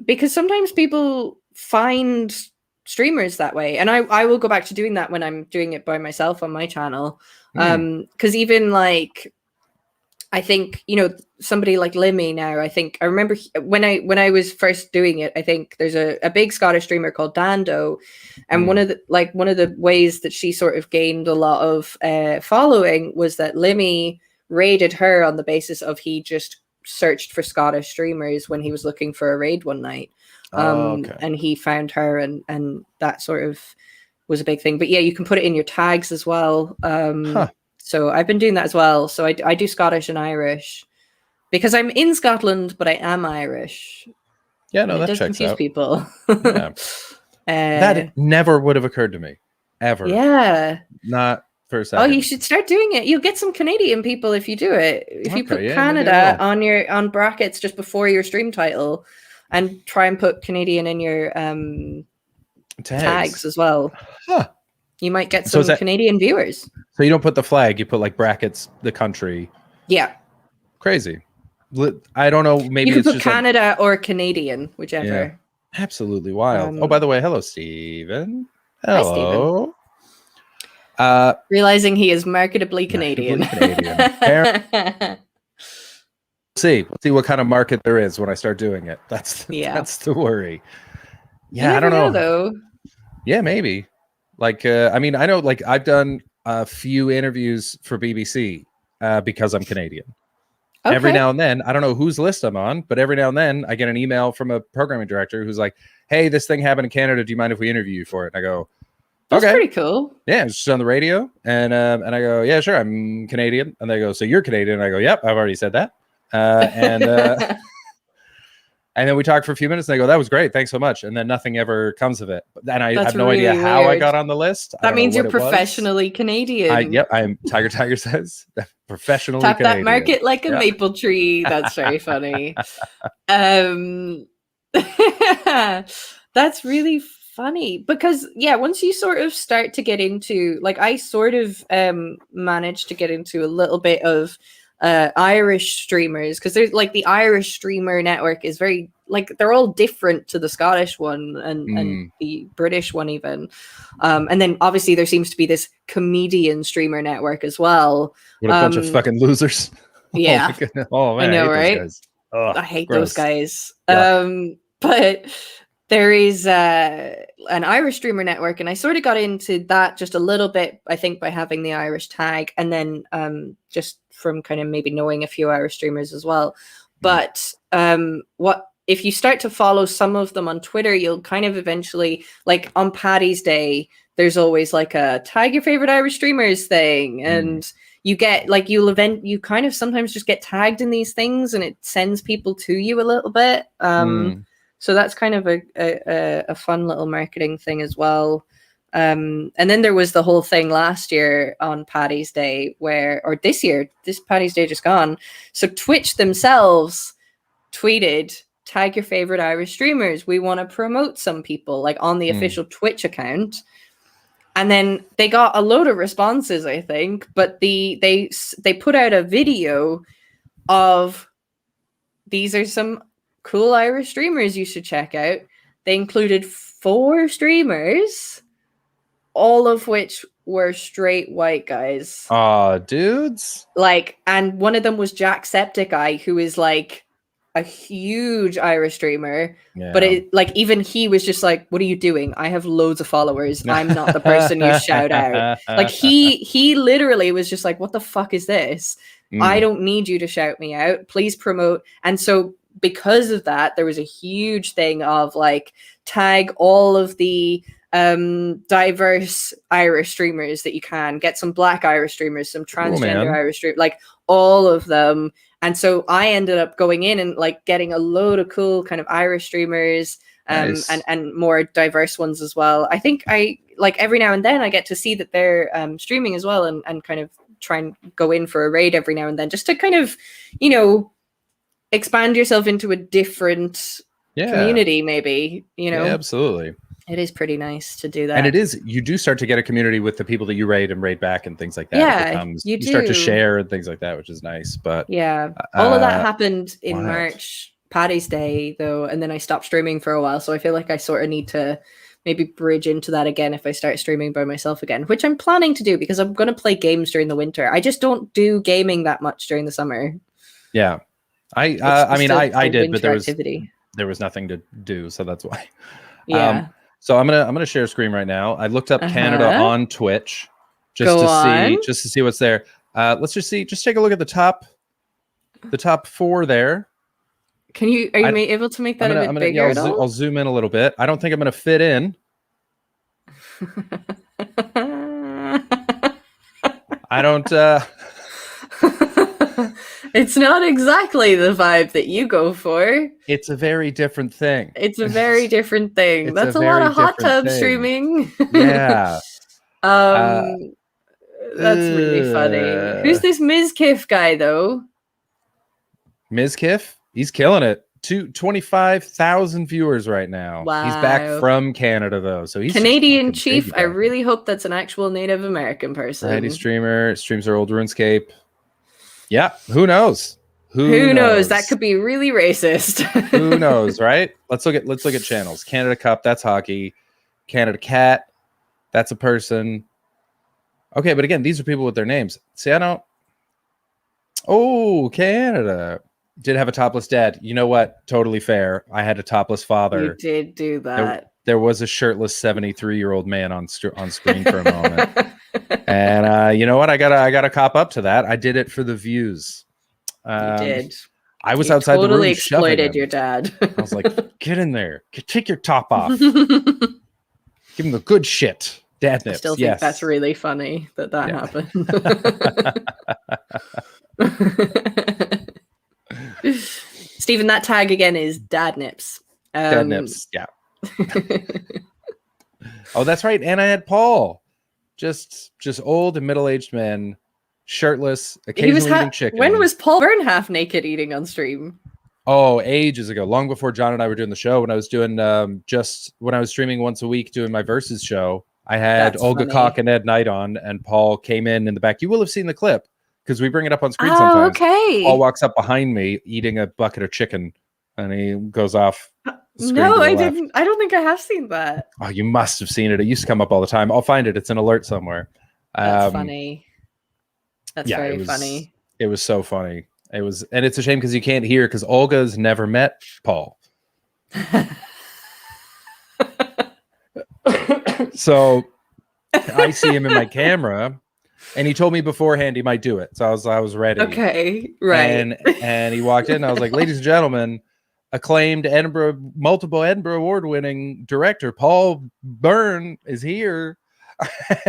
S4: because sometimes people find streamers that way, and I will go back to doing that when I'm doing it by myself on my channel. Because even like, I think, somebody like Limmy now, I think I remember when I was first doing it, I think there's a big Scottish streamer called Dando, and one of the ways that she sort of gained a lot of following was that Limmy raided her on the basis of he just searched for Scottish streamers when he was looking for a raid one night. And he found her, and that sort of was a big thing. But yeah, you can put it in your tags as well. So I've been doing that as well. So I do Scottish and Irish because I'm in Scotland, but I am Irish.
S12: Yeah, no,
S4: And it
S12: that
S4: does
S12: checks
S4: confuse
S12: out.
S4: people.
S12: Yeah. That never would have occurred to me, ever.
S4: Yeah.
S12: Not for a
S4: Oh,
S12: second.
S4: you should start doing it. You'll get some Canadian people if you do it. If you
S12: Okay,
S4: put
S12: yeah, maybe I
S4: Canada
S12: will.
S4: on brackets just before your stream title, and try and put Canadian in your tags as well.
S12: Huh.
S4: You might get
S12: So
S4: some
S12: is that-
S4: Canadian viewers.
S12: So you don't put the flag, you put like brackets, the country.
S4: Yeah.
S12: Crazy. I don't know. Maybe
S4: You can
S12: it's
S4: put
S12: just like-
S4: Canada or Canadian, whichever.
S12: Yeah. Absolutely wild.
S4: Um,
S12: Oh, by the way, hello, Steven.
S4: Hi,
S12: Hello.
S4: Realizing he is marketably Canadian.
S12: See what kind of market there is when I start doing it. That's
S4: Yeah.
S12: the worry.
S4: You
S12: Yeah, I
S4: never
S12: don't know.
S4: though.
S12: Yeah, maybe. Like, I mean, I know, like, I've done a few interviews for BBC because I'm Canadian. Every
S4: Okay.
S12: now and then, I don't know whose list I'm on, but every now and then I get an email from a programming director who's like, "Hey, this thing happened in Canada. Do you mind if we interview you for it?" And I go,
S4: That's
S12: okay.
S4: pretty cool.
S12: Yeah, it's just on the radio, and I go, yeah, sure, I'm Canadian, and they go, so you're Canadian? And I go, yep, I've already said that, and then we talk for a few minutes, and they go, that was great, thanks so much, and then nothing ever comes of it. And I have no idea how I got on the list.
S4: That means you're professionally Canadian.
S12: Yep, I'm Tiger says professionally
S4: Tap
S12: Canadian.
S4: that market like a
S12: Yeah.
S4: maple tree. That's very funny. That's really funny because once you sort of start to get into, like, I sort of managed to get into a little bit of Irish streamers, because there's like the Irish streamer network is very, like, they're all different to the Scottish one and the British one even, and then obviously there seems to be this comedian streamer network as well.
S12: What a bunch of fucking losers.
S4: Yeah.
S12: Oh, my goodness. Oh man,
S4: I know,
S12: hate
S4: right?
S12: those guys. Ugh,
S4: I hate
S12: gross.
S4: those guys.
S12: Yeah.
S4: But there is an Irish streamer network, and I sort of got into that just a little bit, I think, by having the Irish tag, and then just from kind of maybe knowing a few Irish streamers as well. But what if you start to follow some of them on Twitter, you'll kind of eventually, like on Paddy's Day, there's always like a tag your favorite Irish streamers thing, and you get like you kind of sometimes just get tagged in these things, and it sends people to you a little bit. So that's kind of a fun little marketing thing as well. And then there was the whole thing last year on Paddy's Day or this year, this Paddy's Day just gone. So Twitch themselves tweeted, tag your favorite Irish streamers. We want to promote some people, like, on the official Twitch account. And then they got a load of responses, I think, but they put out a video of, these are some cool Irish streamers you should check out. They included 4 streamers, all of which were straight white guys.
S12: Aw, dudes.
S4: Like, and one of them was Jacksepticeye, who is like a huge Irish streamer.
S12: Yeah.
S4: But even he was just like, what are you doing? I have loads of followers. I'm not the person you shout out. Like, he literally was just like, what the fuck is this? I don't need you to shout me out. Please promote. And so because of that, there was a huge thing of like, tag all of the diverse Irish streamers that you can, get some Black Irish streamers, some transgender Irish streamers, like all of them. And so I ended up going in and like getting a load of cool kind of Irish streamers,
S12: Nice.
S4: and more diverse ones as well. I think I like every now and then I get to see that they're streaming as well, and kind of try and go in for a raid every now and then, just to kind of, expand yourself into a different community, maybe,
S12: Yeah, absolutely.
S4: It is pretty nice to do that.
S12: And it is, you do start to get a community with the people that you raid and raid back and things like that.
S4: Yeah,
S12: you start to share and things like that, which is nice. But
S4: yeah, all of that happened in March, Paddy's Day, though, and then I stopped streaming for a while. So I feel like I sort of need to maybe bridge into that again if I start streaming by myself again, which I'm planning to do because I'm going to play games during the winter. I just don't do gaming that much during the summer.
S12: Yeah, I did, but there was nothing to do, so that's why.
S4: Yeah.
S12: So I'm gonna share a screen right now. I looked up Canada on Twitch just to see what's there. Let's just take a look at the top 4 there.
S4: Are you able to make that a bit bigger?
S12: I'll zoom in a little bit. I don't think I'm gonna fit in. I don't.
S4: It's not exactly the vibe that you go for.
S12: It's a very different thing.
S4: It's a very different thing. That's a lot of hot tub streaming.
S12: Yeah.
S4: That's really funny. Who's this Ms. Kiff guy, though?
S12: Ms. Kiff? He's killing it. 25,000 viewers right now.
S4: Wow.
S12: He's back from Canada, though. So he's
S4: Canadian Chief. I really hope that's an actual Native American person.
S12: Variety streamer. Streams our old RuneScape. Yeah, who knows?
S4: Who knows? That could be really racist.
S12: Who knows, right? Let's look at channels. Canada Cup, that's hockey. Canada Cat, that's a person. Okay, but again, these are people with their names. See, I don't. Oh, Canada did have a topless dad. You know what? Totally fair. I had a topless father.
S4: You did do that.
S12: There was a shirtless 73-year-old man on screen for a moment. And you know what? I gotta cop up to that. I did it for the views.
S4: You did.
S12: I was outside the room.
S4: Totally exploited your dad.
S12: I was like, "Get in there. Take your top off. Give him the good shit." Dad
S4: I
S12: nips.
S4: still think
S12: Yes.
S4: that's really funny that happened. Stephen, that tag again is dad nips.
S12: Dad nips. Yeah. Oh, that's right. And I had Paul, just old and middle-aged men, shirtless, occasionally eating chicken.
S4: When was Paul Byrne half naked eating on stream?
S12: Oh, ages ago, long before John and I were doing the show. When I was doing just when I was streaming once a week doing my Versus show, I had
S4: That's
S12: Olga
S4: funny.
S12: Koch and Ed Knight on, and Paul came in the back. You will have seen the clip because we bring it up on screen
S4: Oh,
S12: sometimes.
S4: okay.
S12: Paul walks up behind me eating a bucket of chicken, and he goes off. the screen
S4: No,
S12: to the
S4: I
S12: left.
S4: didn't. I don't think I have seen that.
S12: Oh, you must have seen it. It used to come up all the time. I'll find it. It's an alert somewhere.
S4: That's funny. That's
S12: yeah,
S4: very
S12: it was,
S4: funny.
S12: It was so funny. It was, and it's a shame because you can't hear because Olga's never met Paul. So I see him in my camera, and he told me beforehand he might do it. So I was ready.
S4: Okay, right.
S12: And he walked in, and I was like, "Ladies and gentlemen, acclaimed multiple Edinburgh Award-winning director Paul Byrne is here,"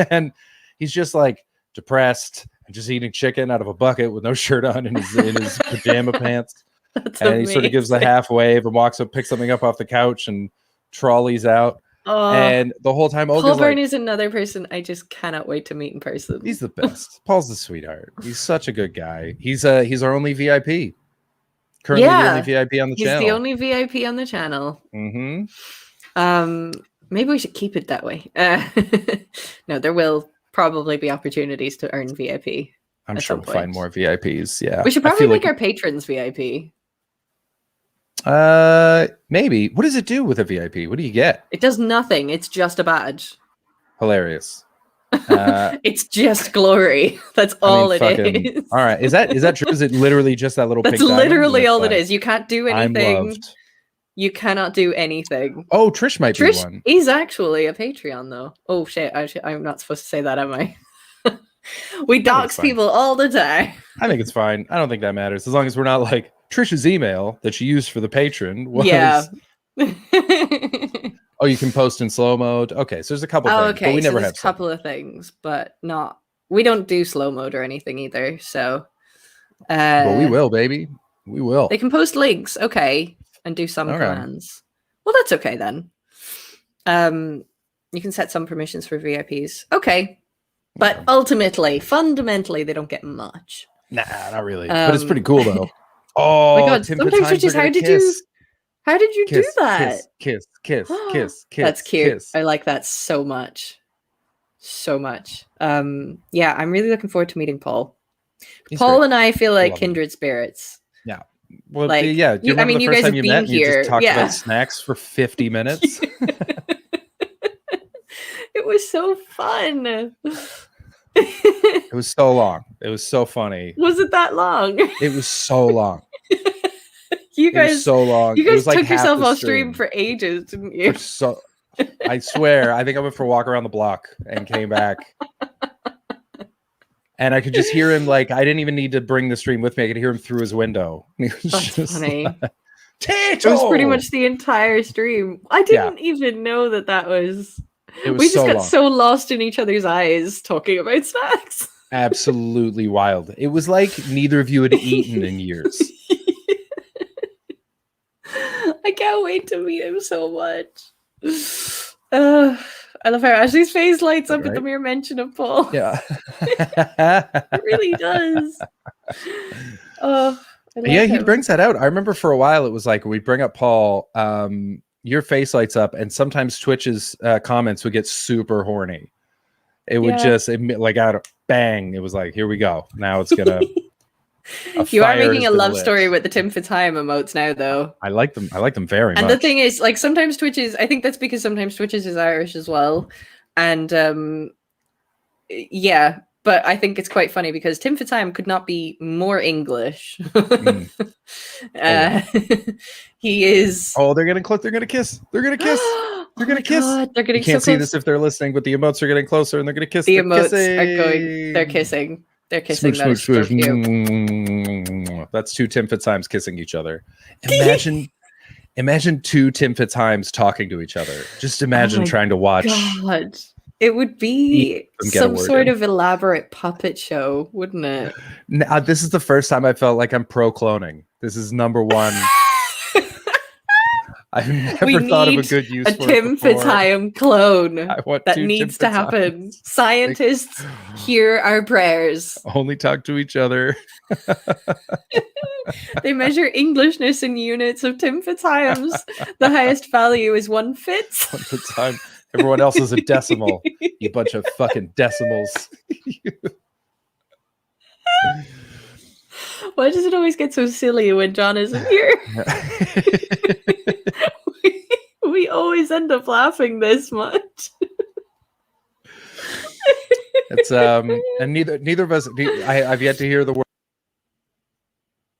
S12: and he's just like depressed and just eating chicken out of a bucket with no shirt on in his pajama pants.
S4: That's
S12: and he sort of gives the
S4: amazing.
S12: half wave and walks up, picks something up off the couch, and trolleys out.
S4: Oh,
S12: And the whole time,
S4: Paul
S12: Olga's
S4: Byrne
S12: like,
S4: is another person I just cannot wait to meet in person.
S12: he's the best. Paul's the sweetheart. He's such a good guy. He's our only VIP. Currently the only VIP on the
S4: he's
S12: channel.
S4: the only VIP on the channel.
S12: Mm-hmm.
S4: Maybe we should keep it that way. No, there will probably be opportunities to earn VIP.
S12: I'm
S4: at
S12: sure
S4: some
S12: we'll find
S4: point.
S12: more VIPs. Yeah.
S4: We should
S12: I
S4: probably
S12: feel
S4: make
S12: like-
S4: our patrons VIP.
S12: Maybe. What does it do with a VIP? What do you get?
S4: It does nothing. It's just a badge.
S12: Hilarious.
S4: It's just glory. That's all it is.
S12: All right. Is that true? Is it literally just that little
S4: That's
S12: pink diamond?
S4: literally
S12: That's
S4: all it
S12: fine.
S4: is. You can't do
S12: I'm
S4: anything.
S12: loved.
S4: You cannot do anything.
S12: Oh, Trish might be
S4: Trish
S12: one.
S4: is actually a Patreon, though. Oh shit! I'm not supposed to say that, am I? We dox
S12: fine.
S4: people all the time.
S12: I think it's fine. I don't think that matters. As long as we're not like Trish's email that she used for the patron was,
S4: Yeah.
S12: oh, you can post in slow mode. Okay, so there's a couple
S4: Oh,
S12: things,
S4: okay.
S12: but we
S4: So
S12: never
S4: there's
S12: have
S4: a couple of things, but not. We don't do slow mode or anything either. So,
S12: But we will, baby. We will.
S4: They can post links, okay, and do some
S12: Okay.
S4: commands. Well, that's okay then. You can set some permissions for VIPs. Okay. But ultimately, fundamentally, they don't get much.
S12: Nah, not really. But it's pretty cool though.
S4: Oh
S12: Oh
S4: my god!
S12: Tim
S4: Sometimes
S12: Fitzheims
S4: you're just
S12: are
S4: how
S12: gonna
S4: did
S12: kiss.
S4: you? How did you do
S12: Kiss,
S4: that?
S12: Kiss, kiss, kiss, kiss.
S4: That's cute.
S12: Kiss.
S4: I like that so much. So much. Yeah, I'm really looking forward to meeting Paul.
S12: He's
S4: Paul
S12: great.
S4: and I feel like
S12: love him.
S4: kindred spirits.
S12: Yeah. Well,
S4: Like,
S12: yeah. Do you
S4: I
S12: remember
S4: mean,
S12: the
S4: you
S12: first
S4: guys
S12: time
S4: have
S12: you
S4: been
S12: met and you
S4: here.
S12: just talked
S4: Yeah.
S12: about snacks for 50 minutes?
S4: It was so fun.
S12: It was so long. It was so funny.
S4: Was it that long?
S12: It was so long.
S4: You
S12: It was
S4: guys,
S12: so long.
S4: you
S12: It was
S4: guys
S12: like
S4: took
S12: half
S4: yourself
S12: the
S4: off stream for ages, didn't you?
S12: So I swear, I think I went for a walk around the block and came back. And I could just hear him like I didn't even need to bring the stream with me. I could hear him through his window. He was
S4: That's
S12: just
S4: funny.
S12: like,
S4: It was pretty much the entire stream. I didn't even know that was.
S12: It was
S4: We just
S12: so
S4: got
S12: long.
S4: so lost in each other's eyes talking about snacks.
S12: Absolutely wild. It was like neither of you had eaten in years.
S4: I can't wait to meet him so much. I love how Ashley's face lights up at the
S12: Right?
S4: mere mention of Paul.
S12: Yeah.
S4: It really does. Oh, I love
S12: Yeah, he
S4: him.
S12: brings that out. I remember for a while it was like we bring up Paul, your face lights up, and sometimes Twitch's comments would get super horny. It would
S4: Yeah.
S12: just like out of bang. It was like, here we go. Now it's gonna.
S4: You are making a love story with the Tim Fitzheim emotes now, though.
S12: I like them. I like them very
S4: And
S12: much.
S4: the thing is, like, sometimes Twitches, I think that's because sometimes Twitches is Irish as well. And yeah, but I think it's quite funny because Tim Fitzheim could not be more English. He is.
S12: Oh, they're getting close. They're gonna kiss. They're gonna kiss. They're gonna kiss.
S4: God, they're getting
S12: You can't
S4: so
S12: see
S4: close.
S12: this if they're listening, but the emotes are getting closer and they're gonna kiss.
S4: The
S12: They're
S4: emotes
S12: kissing.
S4: are going. They're kissing. They're kissing.
S12: Smooch,
S4: That is
S12: smooch,
S4: so cute.
S12: smooch. That's two Tim Fitzheims kissing each other. Imagine two Tim Fitzheims talking to each other. Just imagine
S4: my
S12: trying to watch
S4: God. It would be
S12: Them get a
S4: some
S12: word
S4: sort
S12: in.
S4: of elaborate puppet show, wouldn't it?
S12: This is the first time I felt like I'm pro cloning. This is number one. I've never thought of a good use
S4: a
S12: for
S4: Tim
S12: it before.
S4: Fitzhayim clone
S12: I want
S4: that
S12: two
S4: needs
S12: Tim
S4: to happen. Scientists, hear our prayers.
S12: Only talk to each other.
S4: They measure Englishness in units of Tim Fitzhayim's. The highest value is 1 Fitz.
S12: One at a time. Everyone else is a decimal. You bunch of fucking decimals.
S4: Why does it always get so silly when John isn't here? we always end up laughing this much.
S12: It's and neither of us. I've yet to hear the word.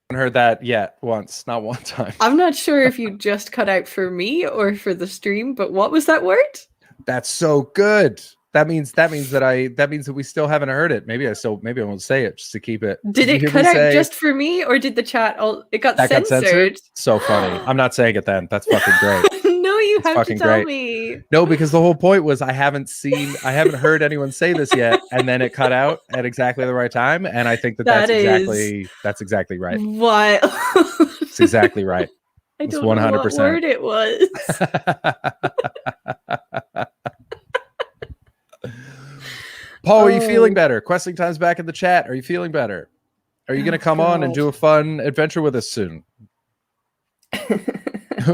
S12: I haven't heard that yet. Once, not one time.
S4: I'm not sure if you just cut out for me or for the stream, but what was that word?
S12: That's so good. That means that we still haven't heard it. Maybe I won't say it just to keep it.
S4: Did it cut out just for me, or did the chat it got censored?
S12: So funny. I'm not saying it then. That's fucking great.
S4: No, you have to tell
S12: great.
S4: me.
S12: No, because the whole point was I haven't heard anyone say this yet, and then it cut out at exactly the right time, and I think that's exactly right.
S4: What?
S12: It's exactly right.
S4: I
S12: It's
S4: don't know
S12: 100%.
S4: what word it was.
S12: Paul, are you feeling better? Questing Time's back in the chat. Are you feeling better? Are you going to come on and do a fun adventure with us soon?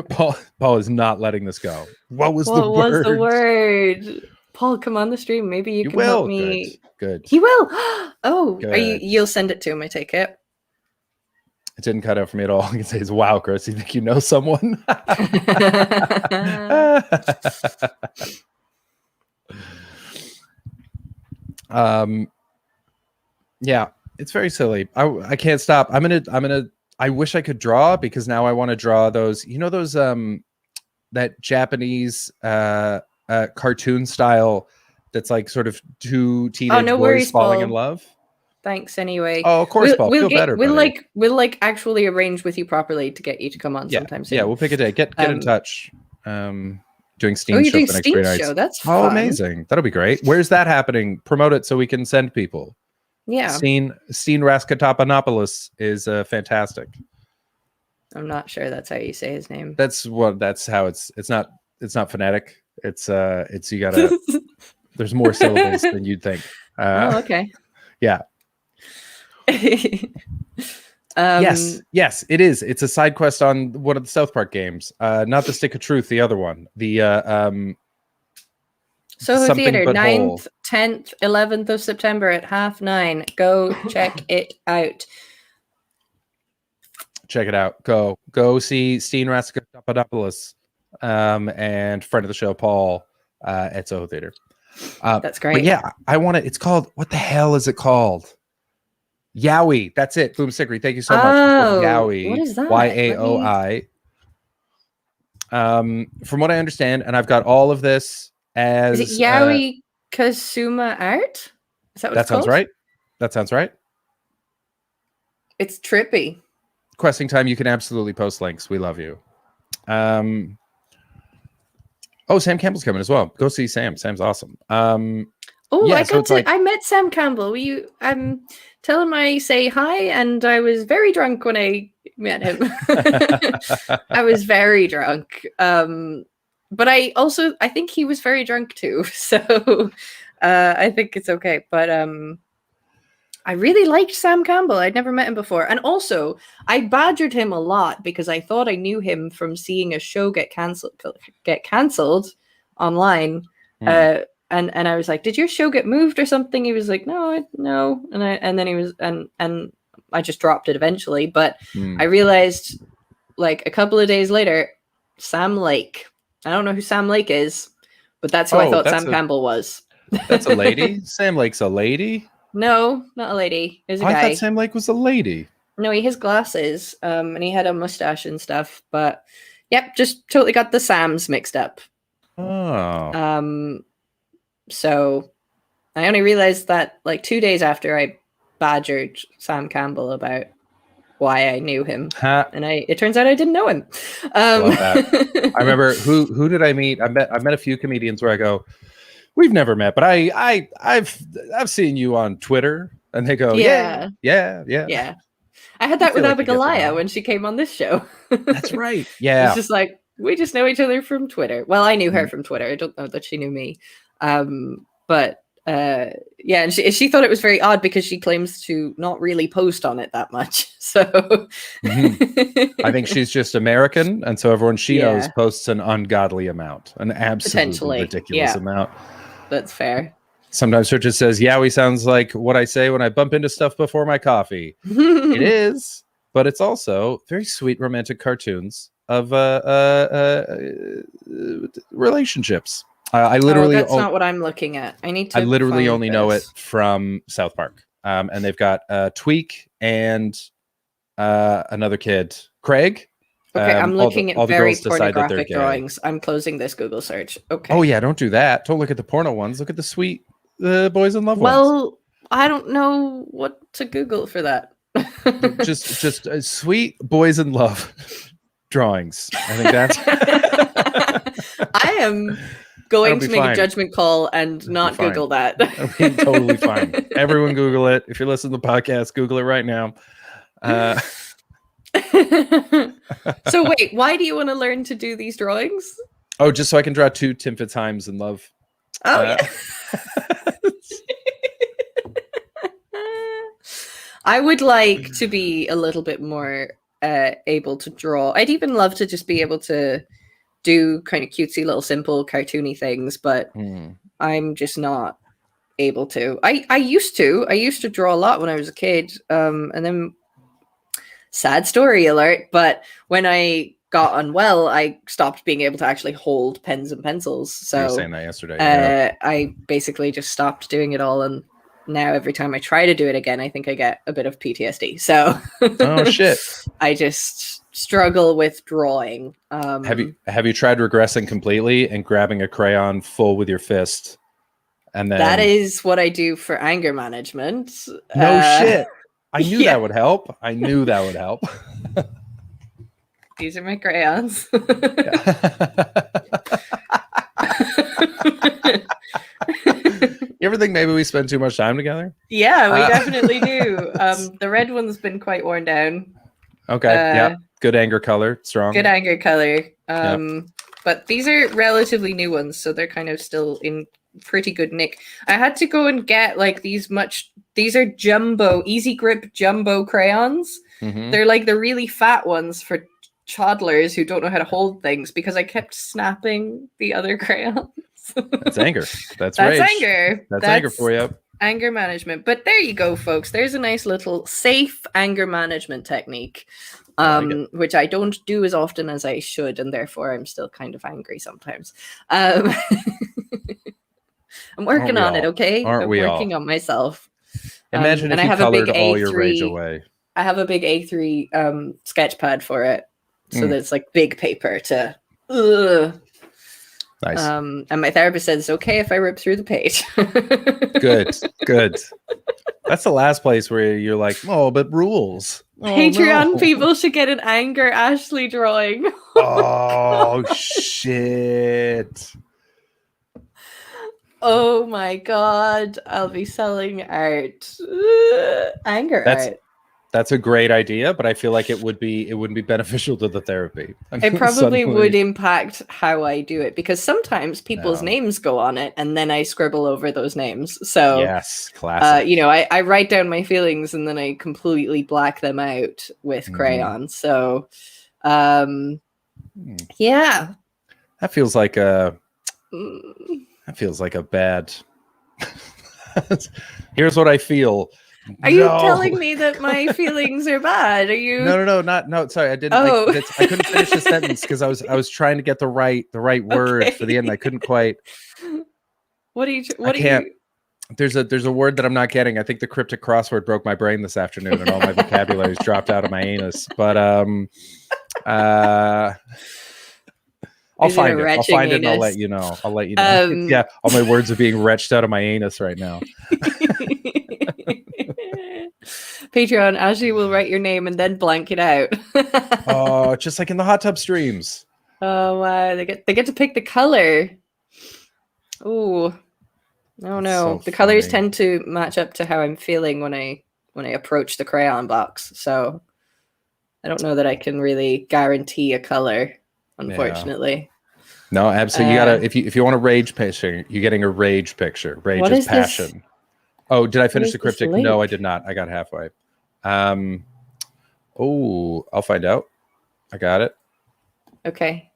S12: Paul is not letting this go. What was the word?
S4: Paul, come on the stream. Maybe you can
S12: will.
S4: help me.
S12: Good.
S4: He will. Oh,
S12: Good.
S4: You'll send it to him, I take it.
S12: It didn't cut out for me at all. I can say is, wow, Chris, you think you know someone? Yeah, it's very silly. I can't stop. I wish I could draw, because now I want to draw those, that Japanese cartoon style that's like sort of two teenage boys falling in love.
S4: Thanks anyway.
S12: Oh, of course, Paul. Feel better,
S4: We'll
S12: buddy.
S4: like actually arrange with you properly to get you to come on sometime soon.
S12: Yeah, we'll pick a day. Get in touch. Doing Steam
S4: you're
S12: show
S4: doing
S12: the next
S4: Steam
S12: 3 nights.
S4: show. That's
S12: Oh,
S4: fun.
S12: amazing. That'll be great. Where's that happening? Promote it so we can send people.
S4: Yeah.
S12: Steen Raskatopanopoulos is fantastic.
S4: I'm not sure that's how you say his name.
S12: That's how it's not phonetic. It's you gotta there's more syllables than you'd think.
S4: Oh, okay.
S12: Yeah. Yes, it is. It's a side quest on one of the South Park games. Not the Stick of Truth, the other one. The
S4: Soho
S12: Something
S4: Theatre,
S12: But Whole.
S4: 9th, 10th, 11th of September at 9:30. Go check it out.
S12: Check it out. Go see Steen Raskatopanopoulos and friend of the show Paul at Soho Theatre.
S4: That's great.
S12: But yeah, I want to. It's called, what the hell is it called? Yaoi. That's it. Boom Sickery. Thank you so much.
S4: Oh,
S12: Yaoi.
S4: what is that?
S12: YAOI. From what I understand, and I've got all of this as.
S4: Is it Yaoi Kasuma Art? Is that what
S12: That
S4: it's called?
S12: sounds right. That sounds right.
S4: It's trippy.
S12: Questing Time, you can absolutely post links. We love you. Oh, Sam Campbell's coming as well. Go see Sam. Sam's awesome.
S4: Oh,
S12: yeah,
S4: I met Sam Campbell. Tell him I say hi, and I was very drunk when I met him. I was very drunk. But I think he was very drunk too. So I think it's okay. But I really liked Sam Campbell. I'd never met him before. And also, I badgered him a lot because I thought I knew him from seeing a show get cancelled online. And I was like, "Did your show get moved or something?" He was like, "No." And then he was and I just dropped it eventually. But I realized, like, a couple of days later, Sam Lake. I don't know who Sam Lake is, but that's who I thought Sam Campbell was.
S12: That's a lady. Sam Lake's a lady.
S4: No, not a lady. There's a
S12: I
S4: guy.
S12: thought Sam Lake was a lady.
S4: No, he has glasses, and he had a mustache and stuff. But yep, just totally got the Sams mixed up.
S12: Oh.
S4: So I only realized that like 2 days after I badgered Sam Campbell about why I knew him, and it turns out I didn't know him.
S12: I remember who did I meet? I've met a few comedians where I go, We've never met, but I've seen you on Twitter, and they go,
S4: Yeah.
S12: yeah.
S4: I had that
S12: feel
S4: with
S12: like you get to
S4: Abigalia
S12: know.
S4: when she came on this show.
S12: That's right.
S4: It's
S12: Yeah.
S4: just like we just know each other from Twitter. Well, I knew
S12: Mm-hmm.
S4: her from Twitter. I don't know that she knew me. But yeah, and she thought it was very odd because she claims to not really post on it that much. So
S12: I think she's just American, and so everyone she knows
S4: Yeah.
S12: posts an ungodly amount, an absolutely
S4: Potentially,
S12: ridiculous
S4: yeah.
S12: amount.
S4: That's fair.
S12: Sometimes her just says, "Yowie sounds like what I say when I bump into stuff before my coffee." It is, but it's also very sweet, romantic cartoons of relationships. I literally,
S4: that's not what I'm looking at. I need to.
S12: I literally
S4: find
S12: only know it
S4: this.
S12: from South Park, and they've got Tweak and another kid, Craig.
S4: Okay, I'm
S12: all
S4: looking
S12: all
S4: at
S12: the
S4: very
S12: girls decide that they're
S4: pornographic
S12: gay.
S4: drawings. I'm closing this Google search. Okay.
S12: Oh yeah, don't do that. Don't look at the porno ones. Look at the sweet boys in love ones.
S4: Well, I don't know what to Google for that.
S12: Just sweet boys in love drawings. I think that's.
S4: I am going
S12: That'll
S4: to
S12: be
S4: make
S12: fine.
S4: a judgment call and not
S12: fine.
S4: Google that.
S12: That'll be totally fine. Everyone Google it. If you're listening to the podcast, Google it right now.
S4: So wait, why do you want to learn to do these drawings?
S12: Oh, just so I can draw two Tim Fitzheims in love.
S4: Oh yeah. I would like to be a little bit more able to draw. I'd even love to just be able to do kind of cutesy little simple cartoony things, but I'm just not able to. I used to draw a lot when I was a kid, and then sad story alert, but when I got unwell, I stopped being able to actually hold pens and pencils. So
S12: You were saying that yesterday. Yeah.
S4: I basically just stopped doing it all, and now every time I try to do it again, I think I get a bit of PTSD. So
S12: Oh shit.
S4: I just struggle with drawing.
S12: Have you tried regressing completely and grabbing a crayon full with your fist? And then
S4: That is what I do for anger management.
S12: no shit. I knew
S4: yeah.
S12: that would help. I knew that would help.
S4: These are my crayons.
S12: You ever think maybe we spend too much time together?
S4: Yeah, we definitely do. The red one's been quite worn down.
S12: Okay. Yeah. Good anger color. Strong.
S4: Good anger color. But these are relatively new ones, so they're kind of still in pretty good nick. I had to go and get like these are jumbo, easy grip jumbo crayons.
S12: Mhm.
S4: They're like the really fat ones for toddlers who don't know how to hold things because I kept snapping the other crayons.
S12: That's anger. That's
S4: That's
S12: rage.
S4: anger.
S12: That's anger for you.
S4: Anger management. But there you go, folks. There's a nice little safe anger management technique, which I don't do as often as I should, and therefore I'm still kind of angry sometimes. I'm working on it, okay?
S12: Aren't
S4: I'm
S12: we
S4: working
S12: all?
S4: on myself.
S12: Imagine
S4: and
S12: if
S4: I
S12: you
S4: have a big
S12: colored all your rage
S4: A3
S12: away.
S4: I have a big A3 sketch pad for it, so
S12: Mm.
S4: that it's like big paper to. Ugh.
S12: Nice.
S4: And my therapist says it's okay if I rip through the page.
S12: Good. Good. That's the last place where you're like, oh, but rules. Oh,
S4: Patreon
S12: no.
S4: people should get an anger Ashley drawing.
S12: Oh shit.
S4: Oh my god, I'll be selling art. Anger art.
S12: That's a great idea, but I feel like it wouldn't be beneficial to the therapy.
S4: It probably
S12: Suddenly-
S4: would impact how I do it because sometimes people's names go on it and then I scribble over those names. So
S12: Yes, classic.
S4: I write down my feelings and then I completely black them out with crayon. So yeah.
S12: That feels like a
S4: Mm.
S12: bad. Here's what I feel.
S4: Are you
S12: No.
S4: telling me that my feelings are bad? Are you
S12: No, sorry, I didn't.
S4: Oh.
S12: I couldn't finish the sentence because I was trying to get the right word for the end. I couldn't quite.
S4: What are you
S12: I
S4: do
S12: can't.
S4: you
S12: There's a word that I'm not getting. I think the cryptic crossword broke my brain this afternoon, and all my vocabulary's dropped out of my anus. But I'll
S4: Is it a
S12: find it. I'll
S4: retching
S12: find it and I'll
S4: anus?
S12: let you know. I'll let you know. Yeah, all my words are being retched out of my anus right now.
S4: Patreon, Ashley will write your name and then blank it out.
S12: Oh, just like in the hot tub streams.
S4: Oh wow, they get to pick the color. Ooh. Oh
S12: That's
S4: no,
S12: so
S4: the colors
S12: funny.
S4: tend to match up to how I'm feeling when I approach the crayon box. So I don't know that I can really guarantee a color, unfortunately.
S12: No, absolutely. You gotta if you want a rage picture, you're getting a rage picture. Rage
S4: What
S12: is
S4: is this?
S12: passion. Oh, did I finish
S4: is
S12: the
S4: this
S12: cryptic? No, I
S4: link?
S12: did not. I got halfway. Oh, I'll find out. I got it.
S4: Okay.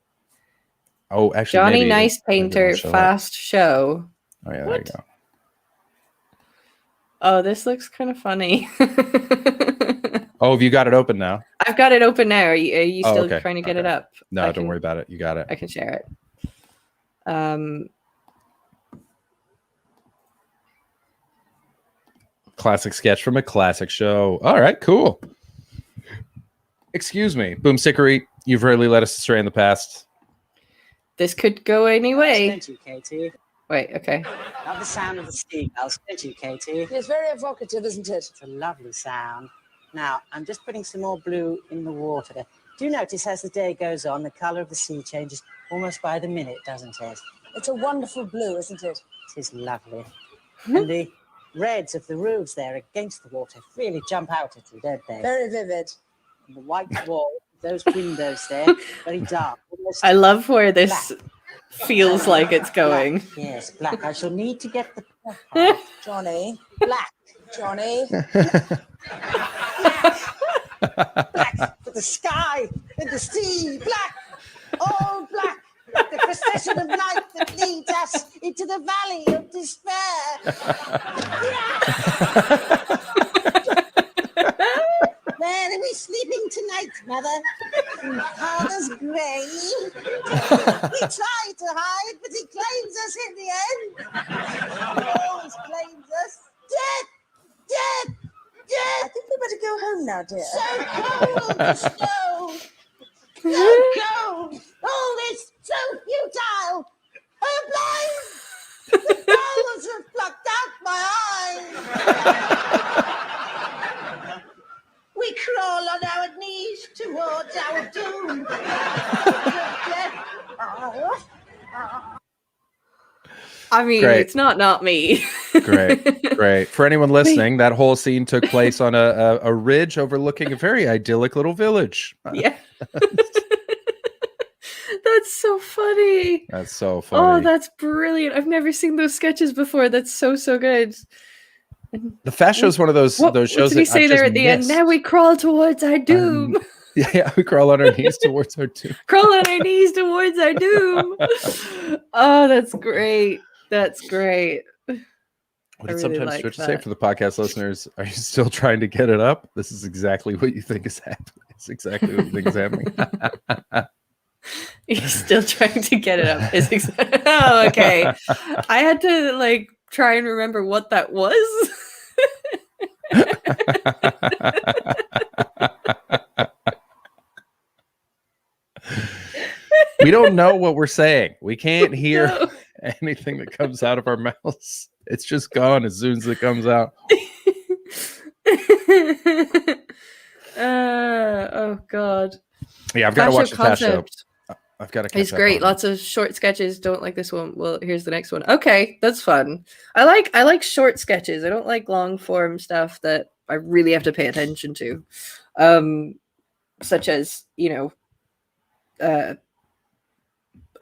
S12: Oh, actually,
S4: Johnny
S12: maybe
S4: Nice
S12: maybe it'll
S4: Painter
S12: show up.
S4: Fast Show.
S12: Oh yeah,
S4: What?
S12: there you go.
S4: Oh, this looks kind of funny.
S12: Oh, have you got it open now?
S4: I've got it open now. Are you
S12: Oh,
S4: still
S12: okay.
S4: trying to get it
S12: Okay.
S4: up?
S12: No,
S4: I
S12: don't
S4: can-
S12: worry about it. You got it.
S4: I can share it.
S12: Classic sketch from a classic show. All right, cool. Excuse me, Boomstickery. You've really led us astray in the past.
S4: This could go any way.
S3: Don't you, Katie?
S4: Wait, okay.
S3: Love the sound of the seagulls, don't you, Katie?
S11: It's very evocative, isn't it?
S3: It's a lovely sound. Now, I'm just putting some more blue in the water. Do you notice as the day goes on, the colour of the sea changes almost by the minute, doesn't it?
S11: It's a wonderful blue, isn't it?
S3: It is lovely. And the reds of the roofs there against the water really jump out at you, don't they?
S11: Very vivid.
S3: And the white wall, those windows there, very dark. almost
S4: I love where this
S3: black.
S4: feels like it's going.
S3: Black, yes, black. I shall need to get the black.
S11: Johnny.
S3: Black.
S11: Johnny.
S3: Black for the sky and the sea. Black. All black. Like the procession of night that leads us into the valley of despair. Where are we sleeping tonight, Mother? In Father's grave? We tried to hide, but he claims us in the end. He always claims us. Dead! Dead! Dead!
S11: I think we better go home now, dear.
S3: So cold, the snow! So cold! All this so futile! I'm blind! The balls have plucked out my eyes! We crawl on our knees towards our doom.
S4: I mean,
S12: Great.
S4: it's not me.
S12: Great. For anyone listening, that whole scene took place on a ridge overlooking a very idyllic little village.
S4: Yeah. That's so funny.
S12: That's so
S4: Oh,
S12: funny.
S4: that's brilliant. I've never seen those sketches before. That's so good.
S12: The Fast Show is one of those
S4: What
S12: shows
S4: did he
S12: that
S4: say
S12: I've
S4: there
S12: just
S4: at the end?
S12: missed.
S4: Now we crawl towards our doom.
S12: Yeah, we crawl on our knees towards our doom.
S4: Crawl on our knees towards our doom. Oh, that's great. That's great.
S12: What
S4: I
S12: did
S4: really
S12: sometimes
S4: like
S12: Twitch say
S4: that.
S12: for the podcast listeners? Are you still trying to get it up? This is exactly what you think is happening. It's exactly what you think is happening.
S4: You're still trying to get it up. Oh, okay. I had to try and remember what that was.
S12: We don't know what we're saying. We can't hear anything that comes out of our mouths. It's just gone as soon as it comes out.
S4: Oh God.
S12: Yeah, I've got to watch the Fast Show.
S4: Concept
S12: I've got to catch
S4: It's
S12: up
S4: great.
S12: on it.
S4: Lots of short sketches. Don't like this one. Well, here's the next one. Okay, that's fun. I like short sketches. I don't like long form stuff that I really have to pay attention to. Such as, I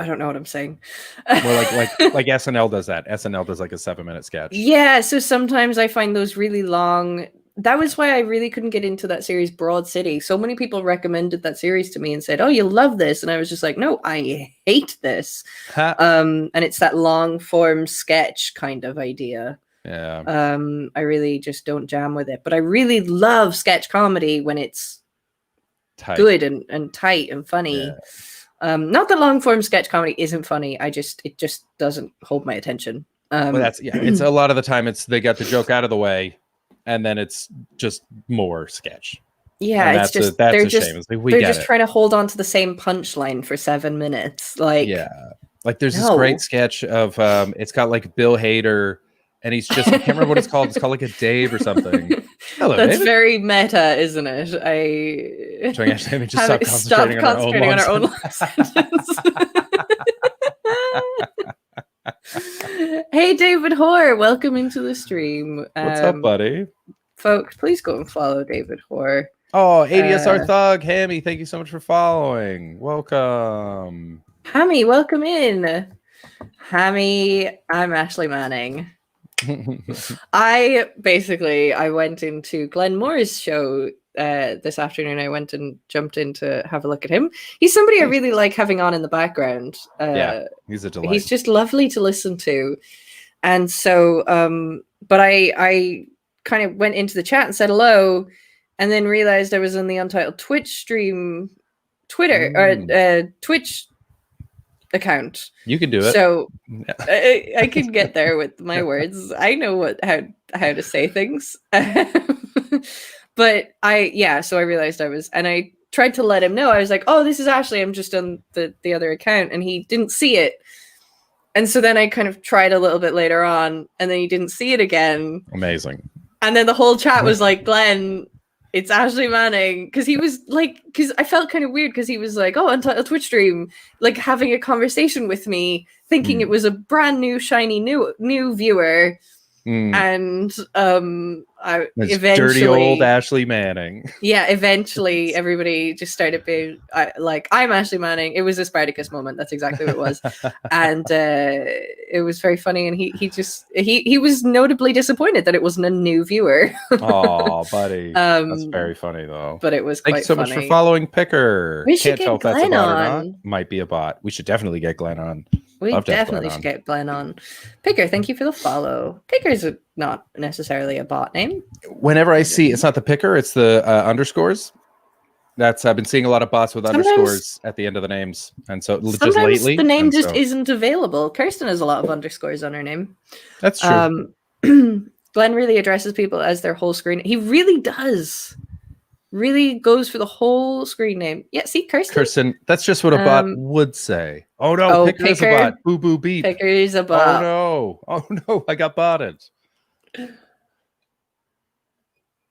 S4: don't know what I'm saying.
S12: Well, like SNL does that. SNL does like a 7-minute sketch.
S4: Yeah, so sometimes I find those really long. That was why I really couldn't get into that series Broad City. So many people recommended that series to me and said, "Oh, you'll love this." And I was just like, "No, I hate this." And it's that long form sketch kind of idea.
S12: Yeah.
S4: I really just don't jam with it. But I really love sketch comedy when it's
S12: Tight.
S4: good and tight and funny. Not that long form sketch comedy isn't funny. It just doesn't hold my attention.
S12: Well, it's a lot of the time they got the joke out of the way, and then it's just more sketch.
S4: Yeah,
S12: And
S4: it's just
S12: that's
S4: they're
S12: a
S4: just
S12: shame. It's like, we
S4: they're
S12: get
S4: just
S12: it.
S4: trying to hold on to the same punchline for 7 minutes. Like,
S12: Yeah, like there's this
S4: No.
S12: great sketch of it's got like Bill Hader, and he's just I can't remember what it's called. It's called like a Dave or something. Hello,
S4: that's
S12: David.
S4: very meta, isn't it?
S12: Trying actually just
S4: Have
S12: stop
S4: it-
S12: concentrating on our own
S4: on our own
S12: long
S4: sentence. Hey, David Hoare, welcome into the stream.
S12: What's up, buddy?
S4: Folks, please go and follow David Hoare.
S12: Oh, ADSR Thug, Hammy, thank you so much for following. Welcome.
S4: Hammy, welcome in. Hammy, I'm Ashley Manning. I went into Glenn Moore's show this afternoon. I went and jumped in to have a look at him. He's somebody I really like having on in the background.
S12: Yeah, he's a delight.
S4: He's just lovely to listen to. And so, but I kind of went into the chat and said hello, and then realized I was on the Untitled Twitch stream, Twitch account.
S12: You can do it.
S4: So I can get there with my words. I know how to say things. But so I realized I was, and I tried to let him know. I was like, "Oh, this is Ashley. I'm just on the other account," and he didn't see it. And so then I kind of tried a little bit later on, and then he didn't see it again.
S12: Amazing.
S4: And then the whole chat was like, "Glenn, it's Ashley Manning," because he was like, because I felt kind of weird because he was like, "Oh, Untitled Twitch stream," like having a conversation with me, thinking it was a brand new, shiny new viewer. And I eventually,
S12: dirty old Ashley Manning.
S4: Yeah, eventually everybody just started being like, "I'm Ashley Manning." It was a Spartacus moment. That's exactly what it was. And it was very funny. And he was notably disappointed that it wasn't a new viewer.
S12: Oh, buddy. That's very funny though.
S4: But it was
S12: Thank
S4: quite
S12: you so
S4: funny.
S12: much for following Picker.
S4: We should
S12: Can't tell if
S4: get
S12: that's a
S4: Glenn
S12: bot or not.
S4: on.
S12: Might be a bot. We should definitely get Glenn on.
S4: We
S12: Love to have
S4: definitely
S12: Glenn
S4: should
S12: on.
S4: get Glenn on. Picker, thank you for the follow. Picker's not necessarily a bot name.
S12: Whenever I see, it's not the Picker, it's the underscores. I've been seeing a lot of bots with underscores at the end of the names, and so just
S4: Sometimes
S12: lately
S4: the name
S12: and
S4: just
S12: so-
S4: isn't available. Kirsten has a lot of underscores on her name.
S12: That's true.
S4: Glenn really addresses people as their whole screen. He really does. Really goes for the whole screen name. Yeah, see, Kirsten.
S12: That's just what a bot would say. Oh no, Picker is a bot. Boo boo beep.
S4: Picker is a bot.
S12: Oh no, I got botted.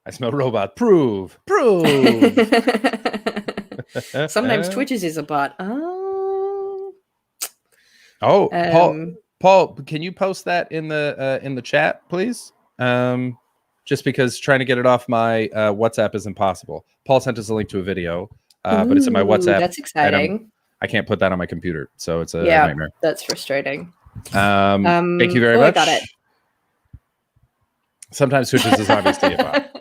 S12: I smell robot. Prove.
S4: Sometimes Twitches is a bot.
S12: Paul, can you post that in the chat, please? Just because trying to get it off my WhatsApp is impossible. Paul sent us a link to a video, but it's in my WhatsApp.
S4: That's exciting.
S12: I can't put that on my computer, so it's a nightmare.
S4: That's frustrating.
S12: Thank you very much.
S4: I got it.
S12: Sometimes Twitches is obviously a bot.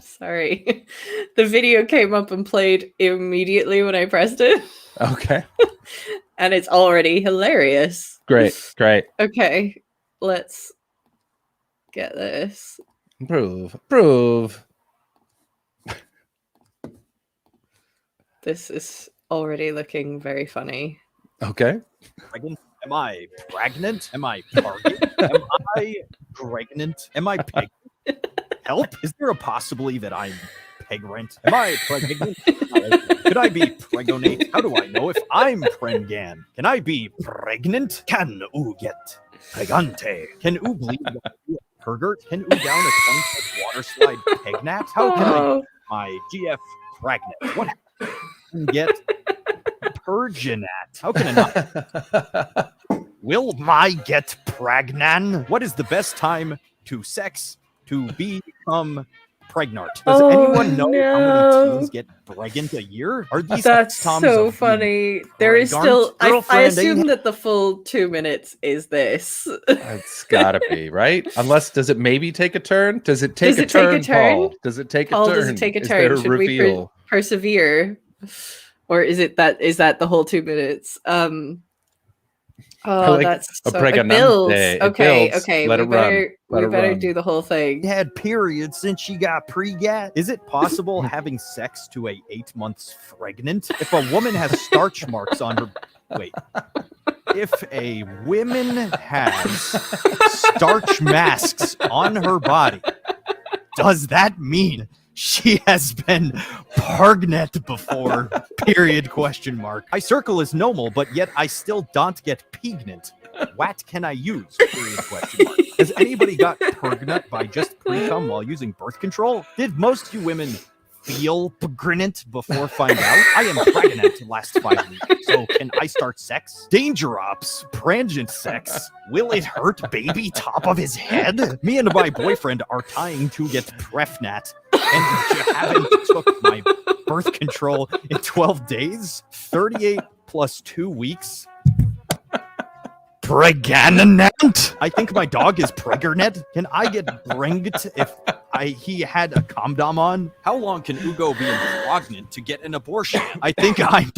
S4: Sorry. The video came up and played immediately when I pressed it.
S12: Okay.
S4: And it's already hilarious.
S12: Great.
S4: Okay, let's get this.
S12: Prove.
S4: This is already looking very funny.
S12: Okay.
S6: Am I pregnant? Am I pregnant? Am I pregnant? Am I pregnant? Help! Is there a possibility that I'm pregnant? Am I pregnant? Could I be pregnant? How do I know if I'm pregnant? Can I be pregnant? Can oo get pregante? Can oo bleed? Pergert? Can oo down a 20-foot water slide pegnat? How can I get my GF pregnant? What can get Perginat? How can I not? Will my get pregnant? What is the best time to sex to become pregnant? Does anyone know how many teens get pregnant a year? Are these
S4: That's
S6: Toms
S4: so
S6: of
S4: funny. There is still. I assume that the full 2 minutes is this.
S12: It's gotta be right. Unless, does it maybe take a turn? Does it take a turn, Paul? Does it take a
S4: Paul,
S12: turn?
S4: does it take a
S12: Is
S4: turn?
S12: there a
S4: Should
S12: reveal?
S4: we persevere, or is that the whole 2 minutes? Oh,
S12: like
S4: that's
S12: a
S4: so
S12: pregnante.
S4: builds.
S12: It
S4: Okay,
S12: builds.
S4: okay.
S12: Let
S4: we
S12: it
S4: better
S12: run. Let
S4: we
S12: it
S4: better
S12: run.
S4: do the whole thing.
S6: had periods since she got pre-gat. Is it possible having sex to a 8 months pregnant? If a woman has starch marks on her, wait. If a woman has starch masks on her body, does that mean she has been pregnant before? Period, question mark. I circle as normal, but yet I still don't get pregnant. What can I use? Period, question mark. Has anybody got pregnant by just pre-cum while using birth control? Did most you women feel pregnant before find out? I am pregnant last 5 weeks, so can I start sex? Danger ops, transient sex. Will it hurt baby top of his head? Me and my boyfriend are trying to get prefnat, and you haven't took my birth control in 12 days? 38 plus 2 weeks? Pregnant? I think my dog is pregnant. Can I get bringed if he had a condom on? How long can Ugo be pregnant to get an abortion? I think I'm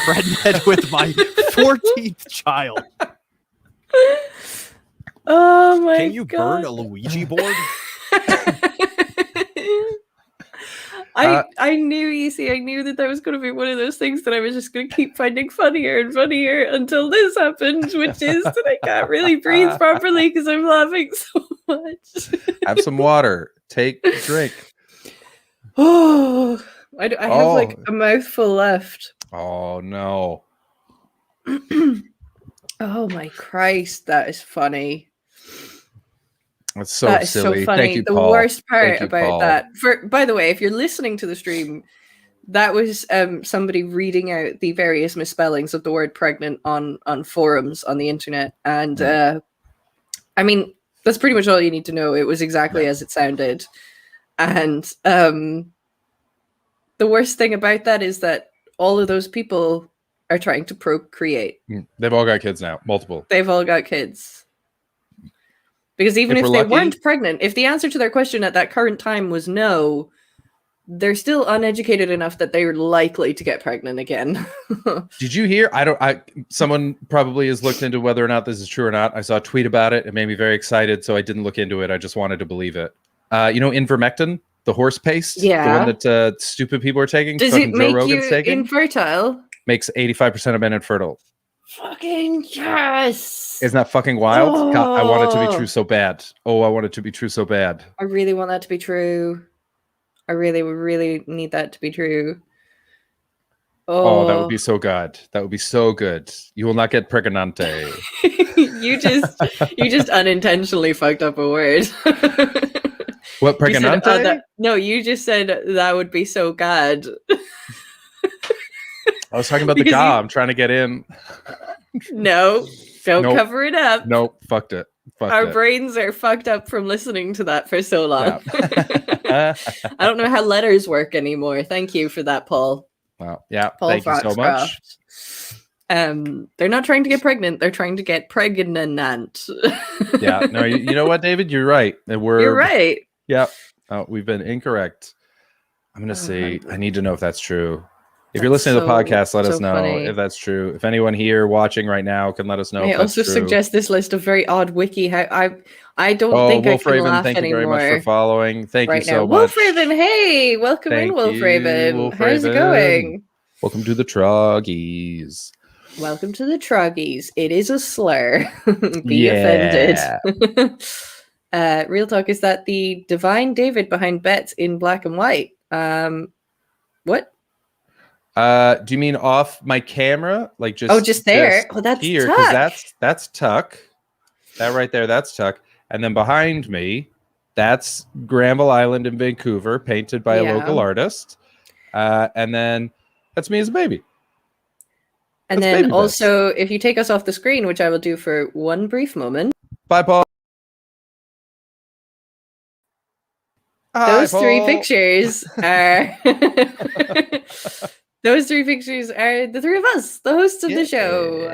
S6: pregnant with my 14th child.
S4: Oh my god.
S6: Can you burn a Luigi board?
S4: I knew, I knew that was going to be one of those things that I was just going to keep finding funnier and funnier until this happened, which is that I can't really breathe properly because I'm laughing so much.
S12: Have some water. Take a drink.
S4: Oh, I have like a mouthful left.
S12: Oh no.
S4: Oh my Christ, that is funny.
S12: That's so
S4: That is
S12: silly.
S4: so funny.
S12: Thank you,
S4: the
S12: Paul.
S4: worst part
S12: Thank you,
S4: about
S12: Paul.
S4: that, by the way, if you're listening to the stream, that was somebody reading out the various misspellings of the word pregnant on forums on the internet. And I mean, that's pretty much all you need to know. It was exactly as it sounded. And the worst thing about that is that all of those people are trying to procreate.
S12: They've all got kids now. Multiple.
S4: They've all got kids. Because even if
S12: we're
S4: they
S12: lucky-
S4: weren't pregnant, if the answer to their question at that current time was no, they're still uneducated enough that they're likely to get pregnant again.
S12: Did you hear? Someone probably has looked into whether or not this is true or not. I saw a tweet about it. It made me very excited, so I didn't look into it. I just wanted to believe it. You know, ivermectin, the horse paste, the
S4: Yeah.
S12: one that stupid people are taking.
S4: Does
S12: fucking
S4: it make
S12: Joe Rogan's
S4: you
S12: taking,
S4: infertile?
S12: makes 85% of men infertile.
S4: Fucking yes!
S12: Isn't that fucking wild? God, I want it to be
S4: Oh.
S12: true so bad. Oh, I want it to be true so bad.
S4: I really want that to be true. I really need that to be true.
S12: Oh, that would be so good. That would be so good. You will not get pregnante.
S4: you just unintentionally fucked up a word.
S12: What,
S4: You said,
S12: pregnante?
S4: no, you just said that would be so good.
S12: I was talking about the
S4: Because
S12: guy.
S4: you-
S12: I'm trying to get in.
S4: No, don't
S12: Nope.
S4: cover it up.
S12: Nope, fucked it. Fucked
S4: Our
S12: it.
S4: brains are fucked up from listening to that for so long. I don't know how letters work anymore. Thank you for that, Paul.
S12: Well, yeah,
S4: Paul
S12: thank you so much.
S4: Foxcroft. They're not trying to get pregnant. They're trying to get pregnant.
S12: Yeah, no, you know what, David? You're right.
S4: You're right.
S12: Yep. Oh, we've been incorrect. I'm going to see. I need to know if that's true. If you're listening to the podcast, let us
S4: so
S12: know
S4: funny.
S12: if that's true. If anyone here watching right now can let us know
S4: I
S12: if that's
S4: also
S12: true.
S4: suggest this list of very odd wiki. I don't
S12: Oh,
S4: think
S12: Wolf
S4: I can
S12: Raven,
S4: laugh
S12: thank you very
S4: anymore.
S12: much for following. Thank
S4: right
S12: you so
S4: now.
S12: much.
S4: Wolf Raven, hey, welcome in,
S12: Thank
S4: Wolf
S12: you,
S4: Raven.
S12: Wolf
S4: How's it
S12: Raven.
S4: going?
S12: Welcome to the Troggies.
S4: Welcome to the Troggies. It is a slur. Be offended. Real talk, is that the divine David behind bets in black and white? What?
S12: Do you mean off my camera? Like just
S4: Just there? Oh, that's
S12: here,
S4: Tuck.
S12: because that's Tuck. That right there, that's Tuck. And then behind me, that's Granville Island in Vancouver, painted by a
S4: Yeah.
S12: local artist. And then that's me as a baby.
S4: And
S12: That's
S4: then
S12: baby
S4: also, if you take us off the screen, which I will do for one brief moment,
S12: Bye, Paul.
S4: those
S12: Hi,
S4: three
S12: Paul.
S4: pictures are those three pictures are the three of us, the hosts of the show,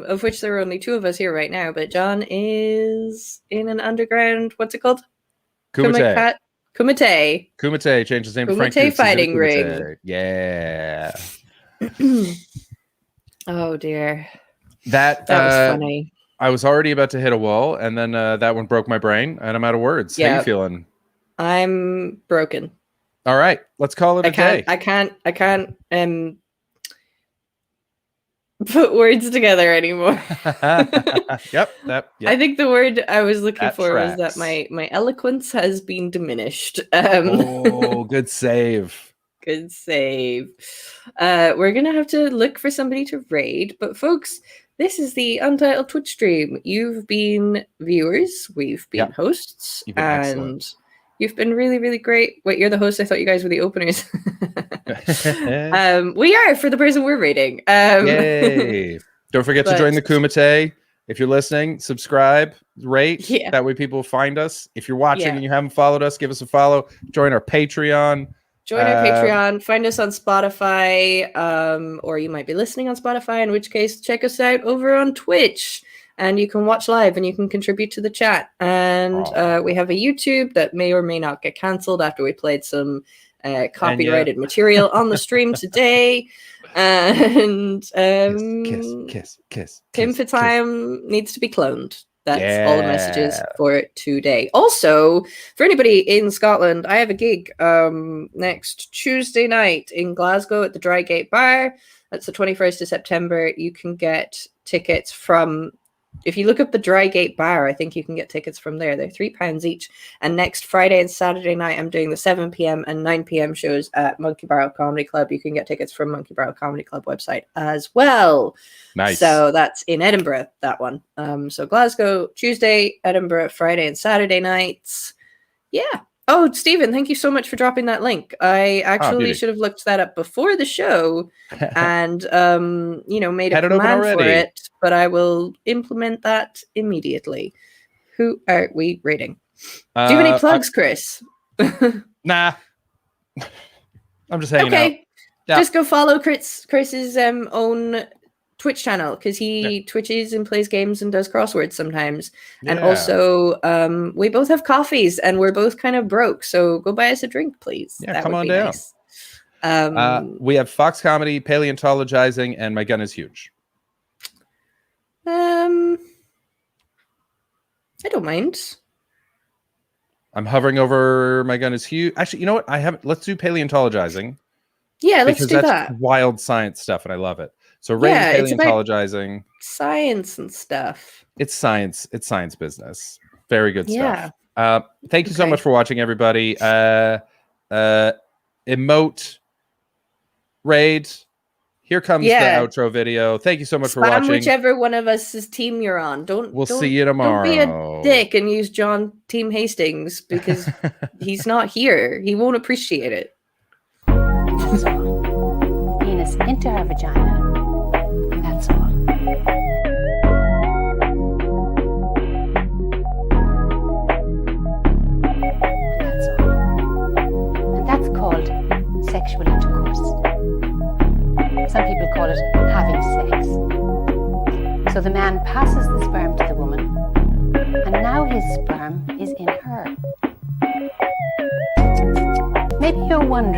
S4: of which there are only two of us here right now, but John is in an underground, what's it called?
S12: Kumite.
S4: Kumite.
S12: Kumite changed his name to Frank
S4: Kumite
S12: Coots. He's in a
S4: fighting
S12: Kumite.
S4: ring.
S12: Yeah.
S4: Oh dear.
S12: That
S4: was funny.
S12: I was already about to hit a wall, and then that one broke my brain, and I'm out of words. How
S4: Yeah.
S12: you feeling?
S4: I'm broken.
S12: All right, let's call it a day.
S4: I can't put words together anymore.
S12: Yep.
S4: I think the word I was looking
S12: That
S4: for was
S12: tracks.
S4: that my eloquence has been diminished.
S12: Oh, good save.
S4: Good save. We're gonna have to look for somebody to raid, but folks, this is the Untitled Twitch stream. You've been viewers, we've been hosts,
S12: You've been
S4: and
S12: excellent.
S4: You've been really, really great. Wait, you're the host. I thought you guys were the openers. We are for the person we're rating.
S12: Yay. Don't forget to join the Kumite. If you're listening, subscribe, rate.
S4: Yeah.
S12: That way people find us. If you're watching
S4: Yeah.
S12: and you haven't followed us, give us a follow. Join our Patreon.
S4: Join our Patreon. Find us on Spotify, or you might be listening on Spotify, in which case check us out over on Twitch. And you can watch live and you can contribute to the chat. And we have a YouTube that may or may not get cancelled after we played some copyrighted material on the stream today. And
S12: kiss.
S4: Tim for Time needs to be cloned. That's all the messages for today. Also, for anybody in Scotland, I have a gig next Tuesday night in Glasgow at the Drygate Bar. That's the 21st of September. You can get tickets from... If you look up the Drygate Bar, I think you can get tickets from there. They're £3 each. And next Friday and Saturday night, I'm doing the 7 p.m. and 9 p.m. shows at Monkey Barrel Comedy Club. You can get tickets from Monkey Barrel Comedy Club website as well.
S12: Nice.
S4: So that's in Edinburgh, that one. So Glasgow, Tuesday, Edinburgh, Friday and Saturday nights. Yeah. Oh, Stephen, thank you so much for dropping that link. I actually should have looked that up before the show and, made a command for it, but I will implement that immediately. Who are we rating? Do you have any plugs, Chris?
S12: Nah. I'm just hanging out. Yeah.
S4: Just go follow Chris's own Twitch channel, because he twitches and plays games and does crosswords sometimes. And also we both have coffees and we're both kind of broke, so go buy us a drink, please.
S12: That come on down. Nice. We have Fox Comedy, Paleontologizing, and My Gun Is Huge.
S4: I don't mind.
S12: I'm hovering over My Gun Is Huge. Actually, you know what? Let's do Paleontologizing.
S4: Yeah, let's do
S12: that's
S4: that.
S12: Wild science stuff, and I love it. So Paleontologizing.
S4: Science and stuff.
S12: It's science. It's science business. Very good
S4: Yeah.
S12: stuff. Thank you so much for watching, everybody. Emote raid. Here comes the outro video. Thank you so much for watching.
S4: Whichever one of us' team you're on.
S12: We'll see you tomorrow.
S4: Don't be a dick and use John Team Hastings because he's not here. He won't appreciate it.
S7: Penis into her vagina. That's all. That's all. And that's called sexual intercourse. Some people call it having sex. So the man passes the sperm to the woman, and now his sperm is in her. Maybe you're wondering